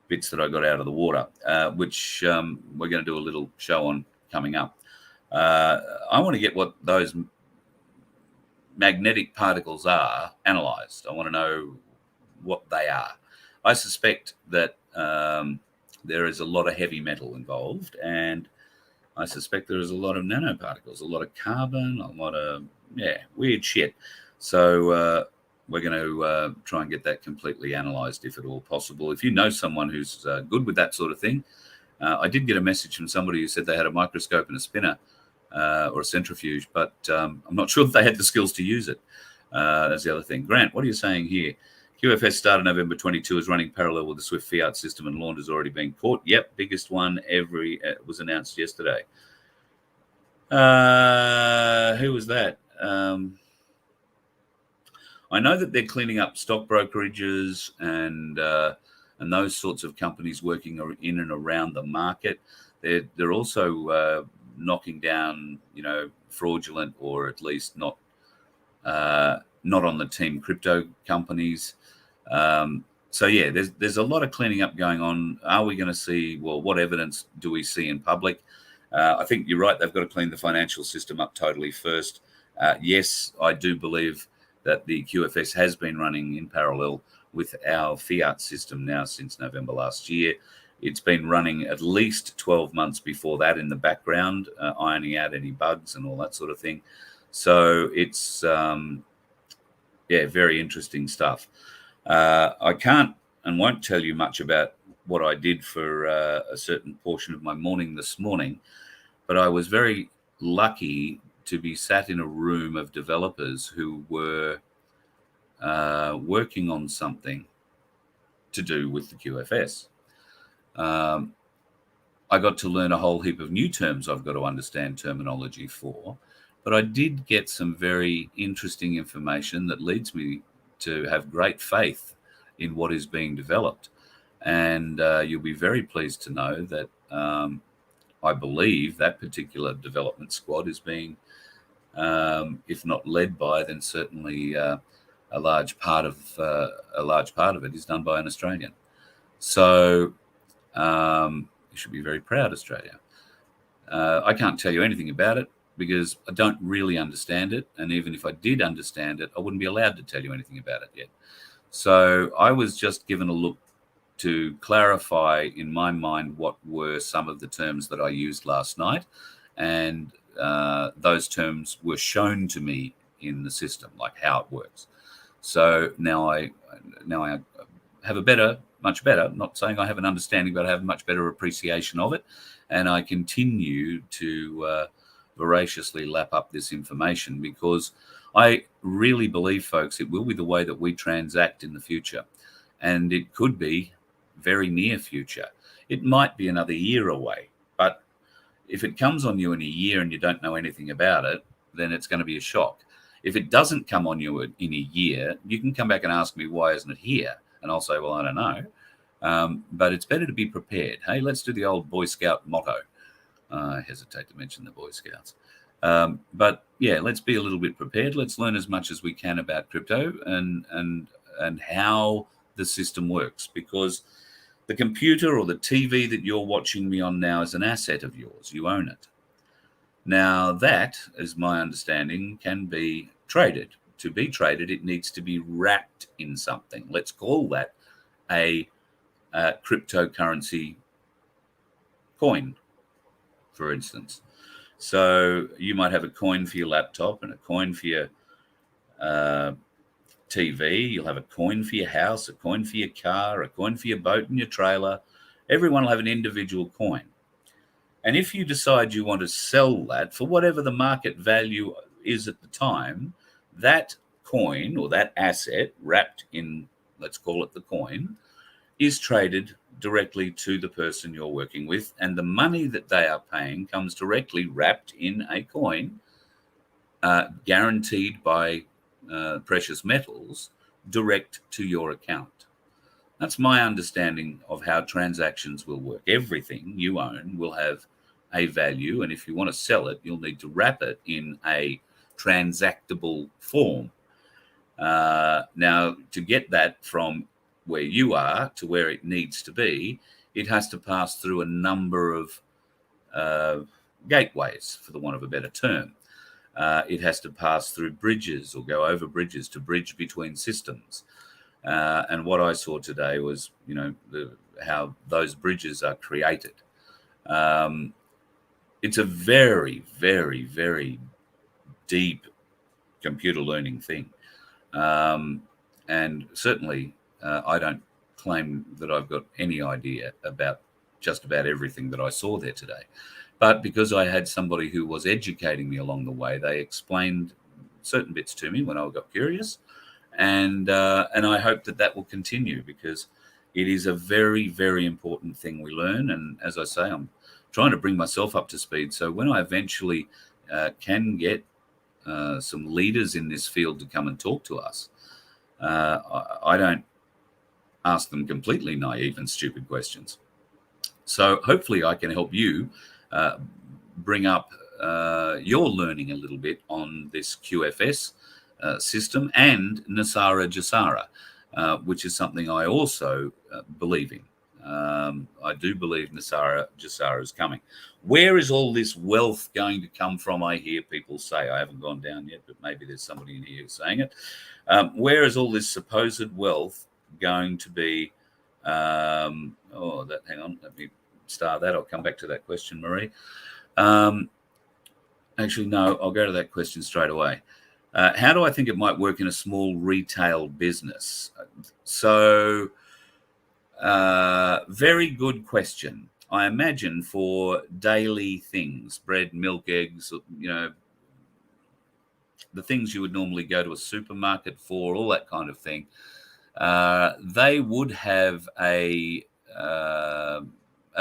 bits that I got out of the water, which we're going to do a little show on coming up. I want to get what those magnetic particles are analyzed. I want to know what they are. I suspect that there is a lot of heavy metal involved, and I suspect there is a lot of nanoparticles, a lot of carbon, a lot of, weird shit. So we're going to try and get that completely analysed, if at all possible. If you know someone who's good with that sort of thing, I did get a message from somebody who said they had a microscope and a spinner or a centrifuge, but I'm not sure if they had the skills to use it. That's the other thing. Grant, what are you saying here? QFS started November 22, is running parallel with the SWIFT fiat system, and Laund has already been caught. Yep, biggest one was announced yesterday. Who was that? I know that they're cleaning up stock brokerages and and those sorts of companies working in and around the market. They're also knocking down, fraudulent, or at least not on the team crypto companies. So yeah, there's a lot of cleaning up going on. Are we going to see? Well, what evidence do we see in public? I think you're right. They've got to clean the financial system up totally first. Yes, I do believe that the QFS has been running in parallel with our fiat system now since November last year. It's been running at least 12 months before that in the background, ironing out any bugs and all that sort of thing. So it's, very interesting stuff. I can't and won't tell you much about what I did for a certain portion of my morning this morning, but I was very lucky to be sat in a room of developers who were working on something to do with the QFS. I got to learn a whole heap of new terms I've got to understand terminology for, but I did get some very interesting information that leads me to have great faith in what is being developed. And you'll be very pleased to know that I believe that particular development squad is being, if not led by, then certainly a large part of it is done by an Australian. So you should be very proud, Australia. I can't tell you anything about it because I don't really understand it. And even if I did understand it, I wouldn't be allowed to tell you anything about it yet. So I was just given a look to clarify in my mind what were some of the terms that I used last night. And those terms were shown to me in the system, like how it works. So now I have much better, not saying I have an understanding, but I have a much better appreciation of it. And I continue to voraciously lap up this information because I really believe, folks, it will be the way that we transact in the future. And it could be very near future. It might be another year away, but if it comes on you in a year and you don't know anything about it, then it's going to be a shock. If it doesn't come on you in a year, you can come back and ask me, why isn't it here? And I'll say, well, I don't know. But it's better to be prepared. Hey, let's do the old Boy Scout motto. I hesitate to mention the Boy Scouts. But yeah, let's be a little bit prepared. Let's learn as much as we can about crypto and how the system works, because the computer or the TV that you're watching me on now is an asset of yours. You own it. Now that, as my understanding, can be traded. To be traded, it needs to be wrapped in something. Let's call that a cryptocurrency coin, for instance. So you might have a coin for your laptop and a coin for your TV. You'll have a coin for your house, a coin for your car, a coin for your boat and your trailer. Everyone will have an individual coin. And if you decide you want to sell that for whatever the market value is at the time, that coin or that asset wrapped in, let's call it the coin, is traded directly to the person you're working with. And the money that they are paying comes directly wrapped in a coin, guaranteed by precious metals, direct to your account. That's my understanding of how transactions will work. Everything you own will have a value, and if you want to sell it, you'll need to wrap it in a transactable form. Now, to get that from where you are to where it needs to be, it has to pass through a number of gateways, for the want of a better term. It has to pass through bridges or go over bridges to bridge between systems. And what I saw today was, how those bridges are created. It's a very, very, very deep computer learning thing. And certainly I don't claim that I've got any idea about just about everything that I saw there today. But because I had somebody who was educating me along the way, they explained certain bits to me when I got curious. And I hope that will continue, because it is a very, very important thing we learn. And as I say, I'm trying to bring myself up to speed. So when I eventually can get some leaders in this field to come and talk to us, I don't ask them completely naive and stupid questions. So hopefully I can help you bring up your learning a little bit on this QFS system and Nasara Jasara, which is something I also believe in. I do believe Nasara Jasara is coming. Where is all this wealth going to come from? I hear people say. I haven't gone down yet, but maybe there's somebody in here saying it. Where is all this supposed wealth going to be? Hang on, let me star that. I'll come back to that question, Marie. Actually, no, I'll go to that question straight away. How do I think it might work in a small retail business? So, very good question. I imagine for daily things, bread, milk, eggs, the things you would normally go to a supermarket for, all that kind of thing, they would have a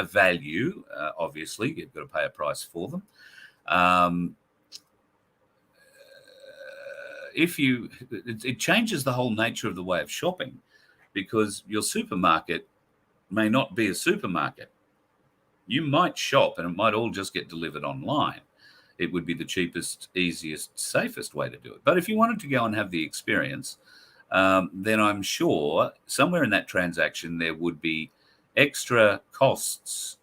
value. Obviously, you've got to pay a price for them. It changes the whole nature of the way of shopping, because your supermarket may not be a supermarket. You might shop and it might all just get delivered online. It would be the cheapest, easiest, safest way to do it. But if you wanted to go and have the experience, then I'm sure somewhere in that transaction there would be extra costs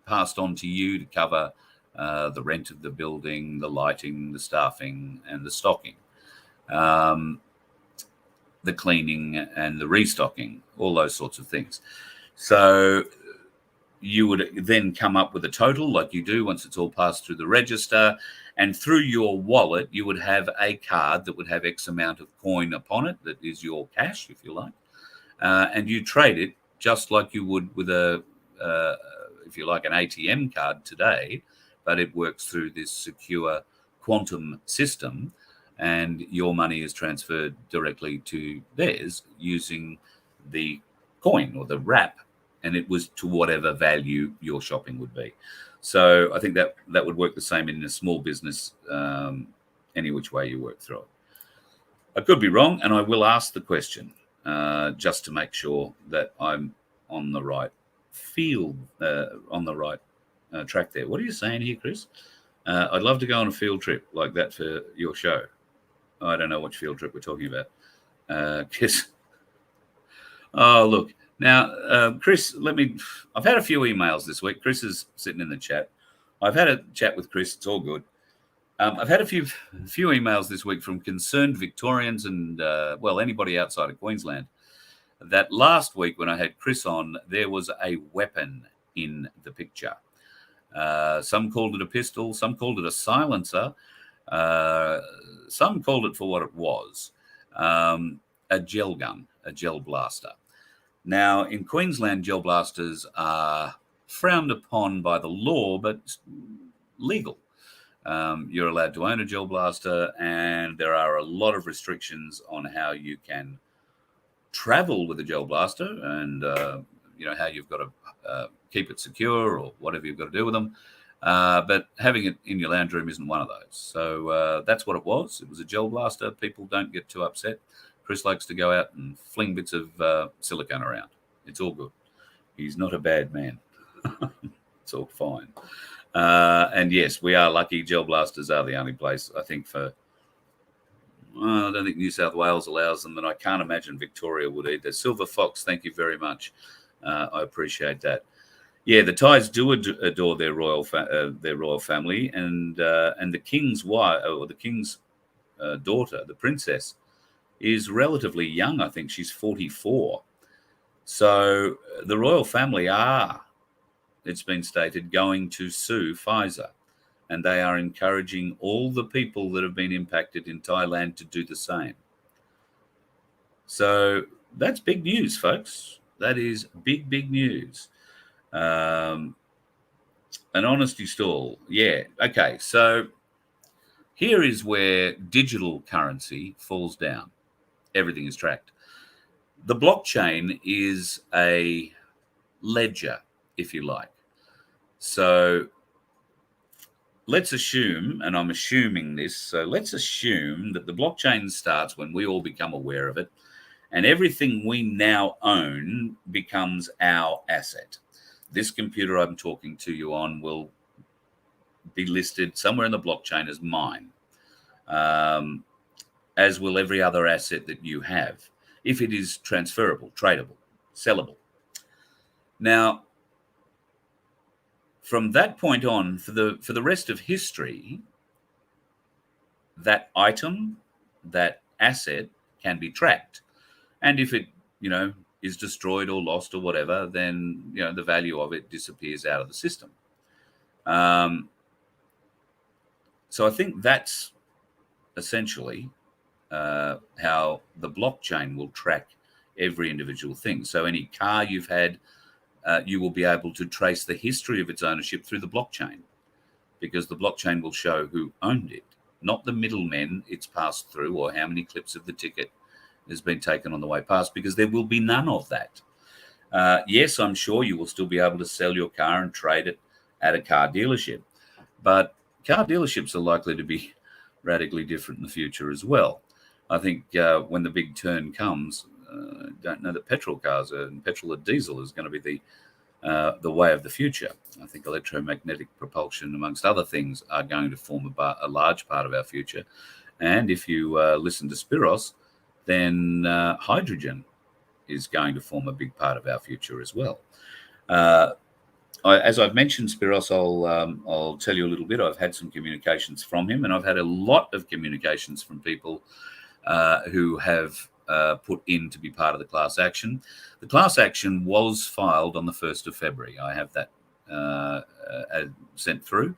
passed on to you to cover the rent of the building, the lighting, the staffing, and the stocking, the cleaning and the restocking, all those sorts of things. So you would then come up with a total, like you do once it's all passed through the register, and through your wallet you would have a card that would have X amount of coin upon it that is your cash, if you like, and you trade it just like you would with if you like, an ATM card today, but it works through this secure quantum system, and your money is transferred directly to theirs using the coin or the wrap, and it was to whatever value your shopping would be. So I think that would work the same in a small business, any which way you work through it. I could be wrong, and I will ask the question just to make sure that I'm on the right field, on the right track there. What are you saying here, Chris? I'd love to go on a field trip like that for your show. I don't know which field trip we're talking about. Chris. Oh, look. Now, Chris, I've had a few emails this week. Chris is sitting in the chat. I've had a chat with Chris. It's all good. I've had a few emails this week from concerned Victorians and, anybody outside of Queensland, that last week when I had Chris on, there was a weapon in the picture. Some called it a pistol. Some called it a silencer. Some called it for what it was, a gel gun, a gel blaster. Now, in Queensland, gel blasters are frowned upon by the law, but legal. You're allowed to own a gel blaster, and there are a lot of restrictions on how you can travel with a gel blaster, and how you've got to keep it secure or whatever you've got to do with them. But having it in your lounge room isn't one of those. So that's what it was. It was a gel blaster. People don't get too upset. Chris likes to go out and fling bits of silicone around. It's all good. He's not a bad man. It's all fine. And yes, we are lucky. Gel blasters are the only place, I think, I don't think New South Wales allows them, and I can't imagine Victoria would either. Silver Fox, thank you very much. I appreciate that. Yeah, the Thais do adore their royal family, and the king's wife, or the king's daughter, the princess, is relatively young. I think she's 44. So the royal family are, it's been stated, going to sue Pfizer, and they are encouraging all the people that have been impacted in Thailand to do the same. So that's big news, folks. That is big, big news. An honesty stall. Yeah. Okay. So here is where digital currency falls down. Everything is tracked. The blockchain is a ledger, if you like. So let's assume, and I'm assuming this, so let's assume that the blockchain starts when we all become aware of it, And everything we now own becomes our asset. This computer I'm talking to you on will be listed somewhere in the blockchain as mine, as will every other asset that you have, if it is transferable, tradable, sellable. Now, from that point on, for the rest of history, that item, that asset can be tracked. And if it, is destroyed or lost or whatever, then, the value of it disappears out of the system. So I think that's essentially how the blockchain will track every individual thing. So any car you've had, you will be able to trace the history of its ownership through the blockchain, because the blockchain will show who owned it, not the middlemen it's passed through or how many clips of the ticket has been taken on the way past, because there will be none of that. Yes, I'm sure you will still be able to sell your car and trade it at a car dealership, but car dealerships are likely to be radically different in the future as well. I think when the big turn comes, don't know that petrol cars and petrol or diesel is going to be the way of the future. I think electromagnetic propulsion, amongst other things, are going to form a large part of our future. And if you listen to Spiros, then hydrogen is going to form a big part of our future as well. As I've mentioned, Spiros, I'll tell you a little bit. I've had some communications from him, and I've had a lot of communications from people who have put in to be part of the class action. The class action was filed on the 1st of February. I have that sent through.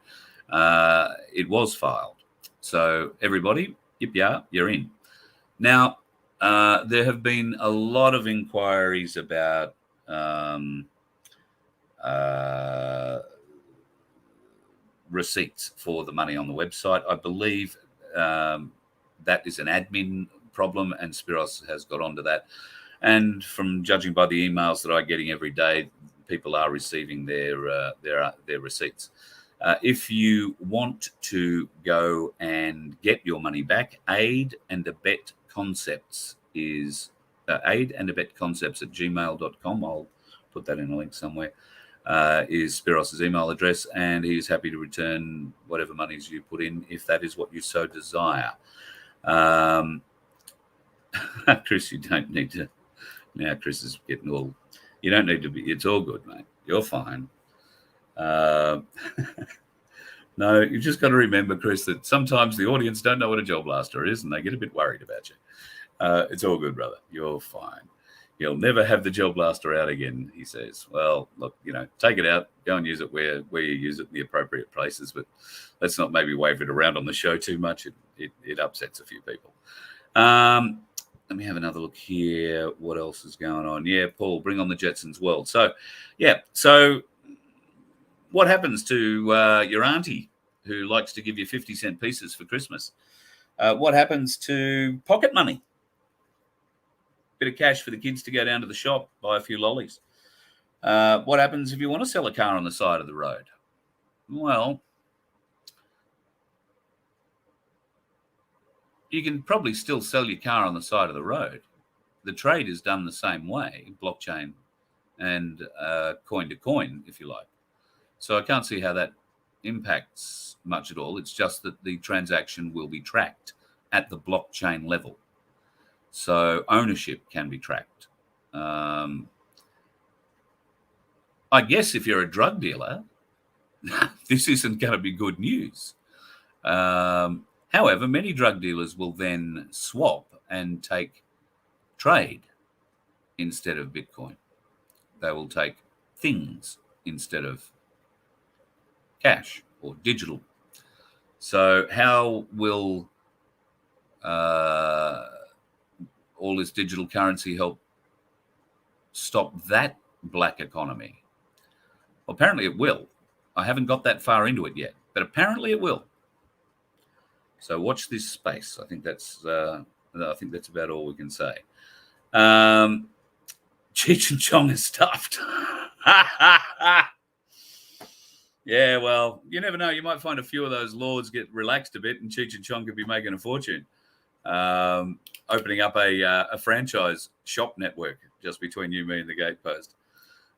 It was filed. So everybody, yip ya, you're in. Now, there have been a lot of inquiries about receipts for the money on the website. I believe that is an admin problem, and Spiros has got onto that. And from judging by the emails that I'm getting every day, people are receiving their receipts. If you want to go and get your money back, Aid and Abet Concepts is aidandabetconcepts@gmail.com. I'll put that in a link somewhere. Is Spiros's email address, and he's happy to return whatever monies you put in if that is what you so desire. Chris, you don't need to. Now Chris is getting all. You don't need to be. It's all good, mate. You're fine. No, you've just got to remember, Chris, that sometimes the audience don't know what a job blaster is, and they get a bit worried about you. It's all good, brother. You're fine. You'll never have the gel blaster out again, he says. Well, look, take it out, go and use it where you use it in the appropriate places, but let's not maybe wave it around on the show too much. It upsets a few people. Let me have another look here. What else is going on? Yeah, Paul, bring on the Jetsons world. So what happens to your auntie who likes to give you 50-cent pieces for Christmas? What happens to pocket money? Bit of cash for the kids to go down to the shop, buy a few lollies. What happens if you want to sell a car on the side of the road? Well, you can probably still sell your car on the side of the road. The trade is done the same way, blockchain and coin to coin, if you like. So I can't see how that impacts much at all. It's just that the transaction will be tracked at the blockchain level. So ownership can be tracked. I guess if you're a drug dealer, this isn't going to be good news. However, many drug dealers will then swap and take trade instead of Bitcoin. They will take things instead of cash or digital. So how will all this digital currency help stop that black economy? Well, apparently it will. I haven't got that far into it yet, but apparently it will. So watch this space. I think that's about all we can say. Cheech and Chong is stuffed. Yeah, well, you never know. You might find a few of those lords get relaxed a bit, and Cheech and Chong could be making a fortune. opening up a franchise shop network just between you, me, and the Gatepost.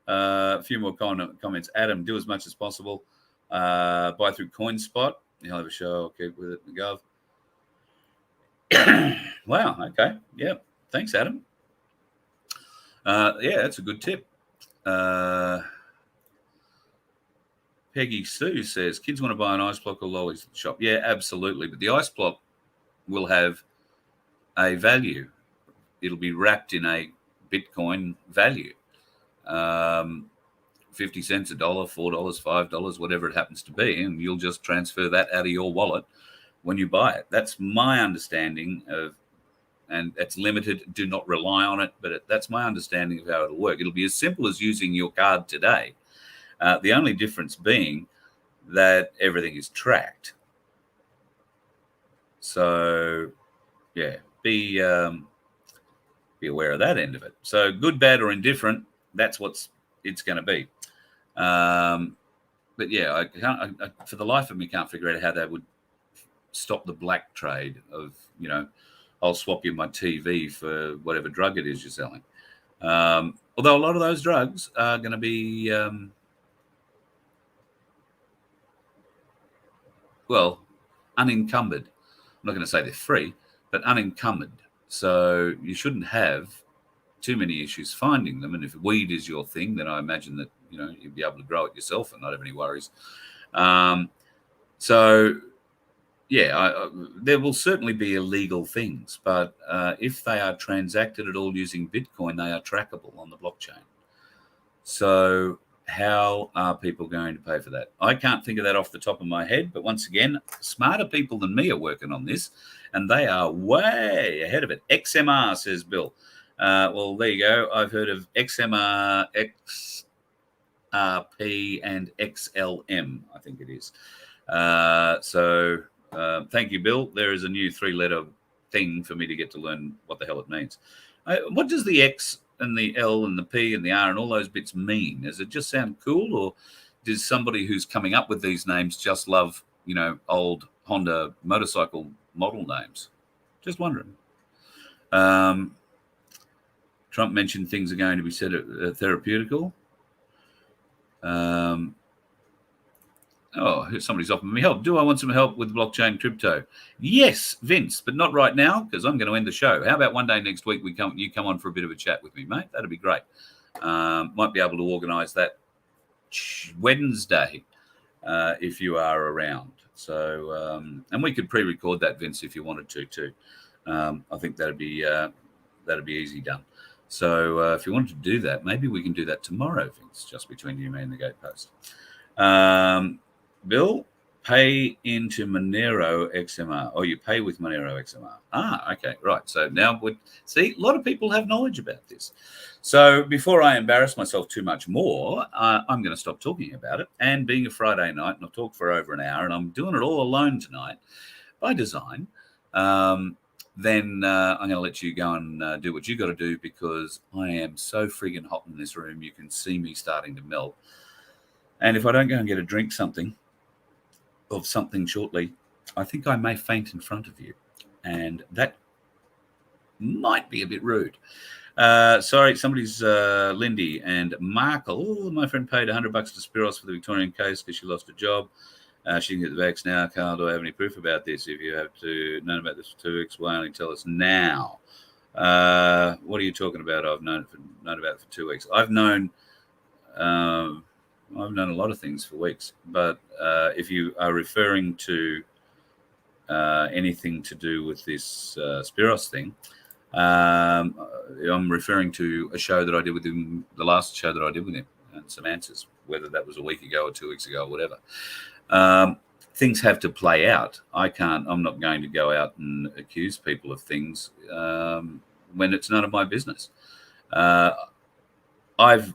A few more comments. Adam, do as much as possible. Buy through CoinSpot. You'll have a show. I'll keep with it in the gov. Wow. Okay. Yeah. Thanks, Adam. Yeah, that's a good tip. Peggy Sue says, kids want to buy an ice block or lollies at the shop. Yeah, absolutely. But the ice block will have a value. It'll be wrapped in a Bitcoin value. 50 cents, $1, $4, $5, whatever it happens to be. And you'll just transfer that out of your wallet when you buy it. That's my understanding of, and it's limited. Do not rely on it, but that's my understanding of how it'll work. It'll be as simple as using your card today. The only difference being that everything is tracked. So, yeah, be aware of that end of it. So, good, bad, or indifferent, that's what it's going to be. But yeah, I can't. For the life of me, can't figure out how they would stop the black trade of, you know, I'll swap you my TV for whatever drug it is you're selling. Although a lot of those drugs are going to be, well, unencumbered. I'm not going to say they're free, but unencumbered. So you shouldn't have too many issues finding them. And if weed is your thing, then I imagine that, you know, you'd be able to grow it yourself and not have any worries. So, yeah, there will certainly be illegal things, but if they are transacted at all using Bitcoin, they are trackable on the blockchain. So how are people going to pay for that? I can't think of that off the top of my head, but once again, smarter people than me are working on this, and they are way ahead of it. XMR, says Bill. Well, there you go. I've heard of XMR, XRP, and XLM, I think it is. Thank you, Bill. There is a new 3-letter thing for me to get to learn what the hell it means. What does the X and the L and the P and the R and all those bits mean? Does it just sound cool, or does somebody who's coming up with these names just love, you know, old Honda motorcycle model names? Just wondering. Trump mentioned things are going to be therapeutical. Somebody's offering me help. Do I want some help with blockchain crypto? Yes, Vince, but not right now because I'm going to end the show. How about one day next week you come on for a bit of a chat with me, mate? That'd be great. Might be able to organise that Wednesday if you are around. So, and we could pre-record that, Vince, if you wanted to too. I think that'd be easy done. So if you wanted to do that, maybe we can do that tomorrow, Vince, just between you, me, and the Gatepost. Bill, pay into Monero XMR. Oh, you pay with Monero XMR. Okay, right. So now, see, a lot of people have knowledge about this. So before I embarrass myself too much more, I'm going to stop talking about it. And being a Friday night, and I've talked for over an hour, and I'm doing it all alone tonight by design, then I'm going to let you go and do what you got to do, because I am so friggin' hot in this room. You can see me starting to melt. And if I don't go and get a drink something shortly, I think I may faint in front of you. And that might be a bit rude. Sorry, somebody's Lindy and Markle. My friend paid $100 to Spiros for the Victorian case because she lost her job. She can get the vax now. Carl, do I have any proof about this? If you have known about this for 2 weeks, why only tell us now? What are you talking about? I've known about it for 2 weeks. I've known a lot of things for weeks, but if you are referring to anything to do with this Spiros thing, I'm referring to a show that I did with him, the last show that I did with him, and some answers, whether that was a week ago or 2 weeks ago or whatever. Things have to play out. I'm not going to go out and accuse people of things when it's none of my business. I've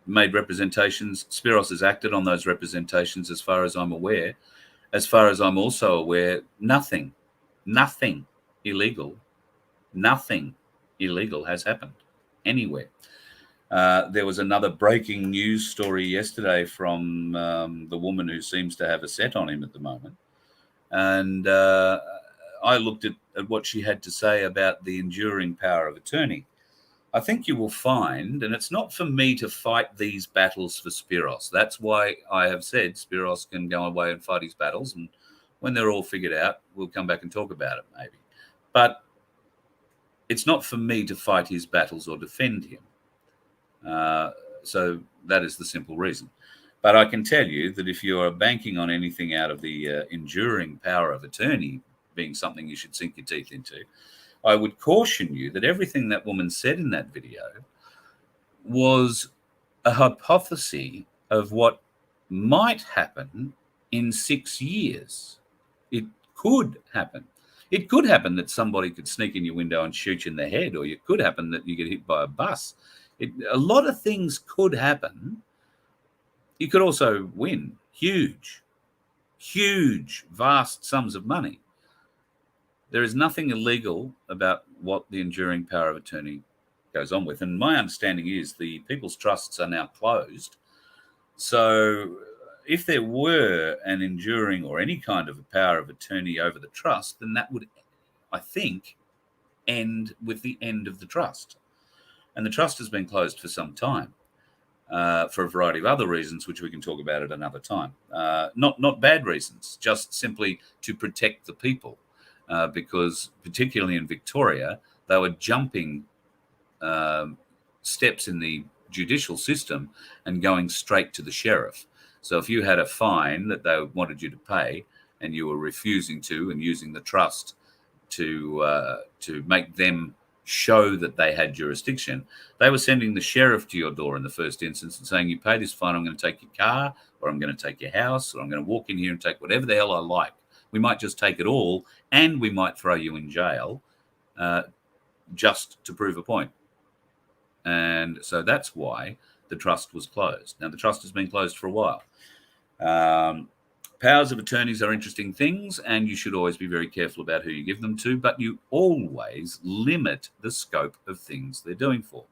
made representations. Spiros has acted on those representations as far as I'm aware. As far as I'm also aware, nothing illegal has happened anywhere. There was another breaking news story yesterday from the woman who seems to have a set on him at the moment. And I looked at what she had to say about the enduring power of attorney. I think you will find, and it's not for me to fight these battles for Spiros. That's why I have said Spiros can go away and fight his battles, and when they're all figured out, we'll come back and talk about it maybe. But it's not for me to fight his battles or defend him. So that is the simple reason. But I can tell you that if you are banking on anything out of the enduring power of attorney being something you should sink your teeth into, I would caution you that everything that woman said in that video was a hypothesis of what might happen in 6 years. It could happen. It could happen that somebody could sneak in your window and shoot you in the head, or it could happen that you get hit by a bus. A lot of things could happen. You could also win huge, vast sums of money. There is nothing illegal about what the enduring power of attorney goes on with. And my understanding is the people's trusts are now closed. So if there were an enduring or any kind of a power of attorney over the trust, then that would, I think, end with the end of the trust. And the trust has been closed for some time for a variety of other reasons, which we can talk about at another time. Not bad reasons, just simply to protect the people. Because particularly in Victoria, they were jumping steps in the judicial system and going straight to the sheriff. So if you had a fine that they wanted you to pay and you were refusing to and using the trust to make them show that they had jurisdiction, they were sending the sheriff to your door in the first instance and saying, you pay this fine, I'm going to take your car, or I'm going to take your house, or I'm going to walk in here and take whatever the hell I like. We might just take it all, and we might throw you in jail just to prove a point. And so that's why the trust was closed. Now, the trust has been closed for a while. Powers of attorneys are interesting things, and you should always be very careful about who you give them to, but you always limit the scope of things they're doing for.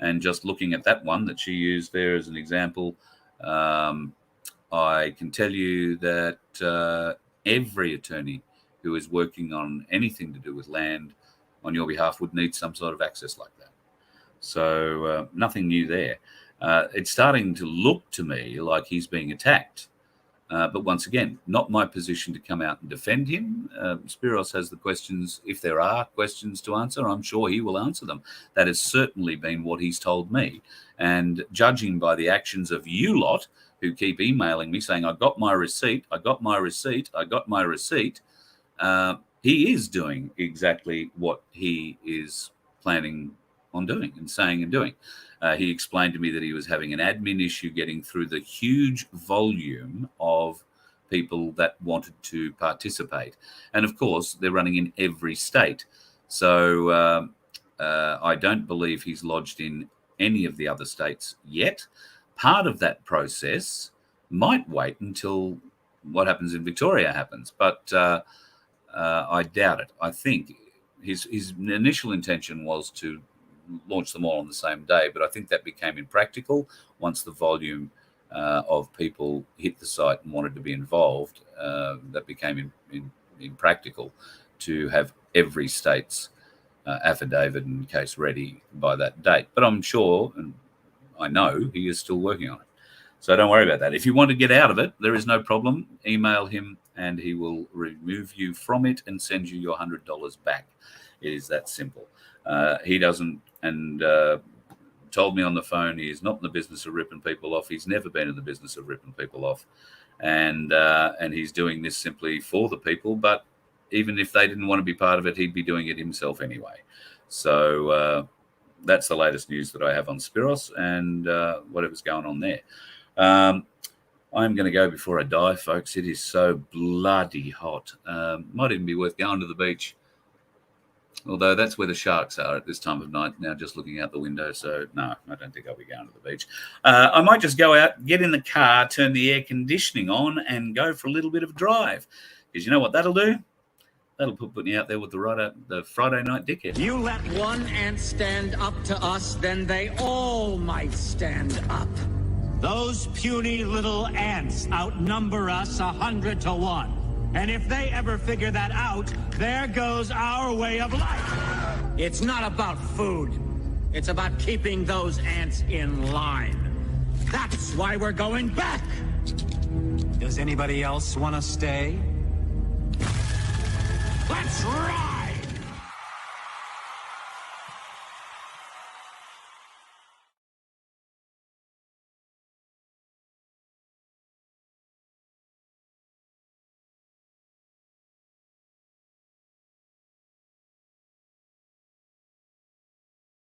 And just looking at that one that she used there as an example, I can tell you that every attorney who is working on anything to do with land on your behalf would need some sort of access like that. So nothing new there. It's starting to look to me like he's being attacked. But once again, not my position to come out and defend him. Spiros has the questions. If there are questions to answer, I'm sure he will answer them. That has certainly been what he's told me. And judging by the actions of you lot, who keep emailing me saying, I got my receipt, I got my receipt, I got my receipt, he is doing exactly what he is planning on doing and saying and doing. He explained to me that he was having an admin issue getting through the huge volume of people that wanted to participate. And of course, they're running in every state. So I don't believe he's lodged in any of the other states yet. Part of that process might wait until what happens in Victoria happens, but I doubt it. I think his initial intention was to launch them all on the same day, but I think that became impractical once the volume of people hit the site and wanted to be involved. That became impractical to have every state's affidavit and case ready by that date. But I'm sure, and I know, he is still working on it. So don't worry about that. If you want to get out of it, there is no problem. Email him and he will remove you from it and send you your $100 back. It is that simple. He doesn't, and told me on the phone he is not in the business of ripping people off. He's never been in the business of ripping people off. And he's doing this simply for the people. But even if they didn't want to be part of it, he'd be doing it himself anyway. So that's the latest news that I have on Spiros and whatever's going on there. I'm going to go before I die, folks. It is so bloody hot. Might even be worth going to the beach. Although that's where the sharks are at this time of night now, just looking out the window. So, no, I don't think I'll be going to the beach. I might just go out, get in the car, turn the air conditioning on, and go for a little bit of a drive. Because you know what that'll do? That'll put me out there with the Friday night dickhead. You let one ant stand up to us, then they all might stand up. Those puny little ants outnumber us 100 to 1. And if they ever figure that out, there goes our way of life. It's not about food. It's about keeping those ants in line. That's why we're going back. Does anybody else want to stay? Let's rock!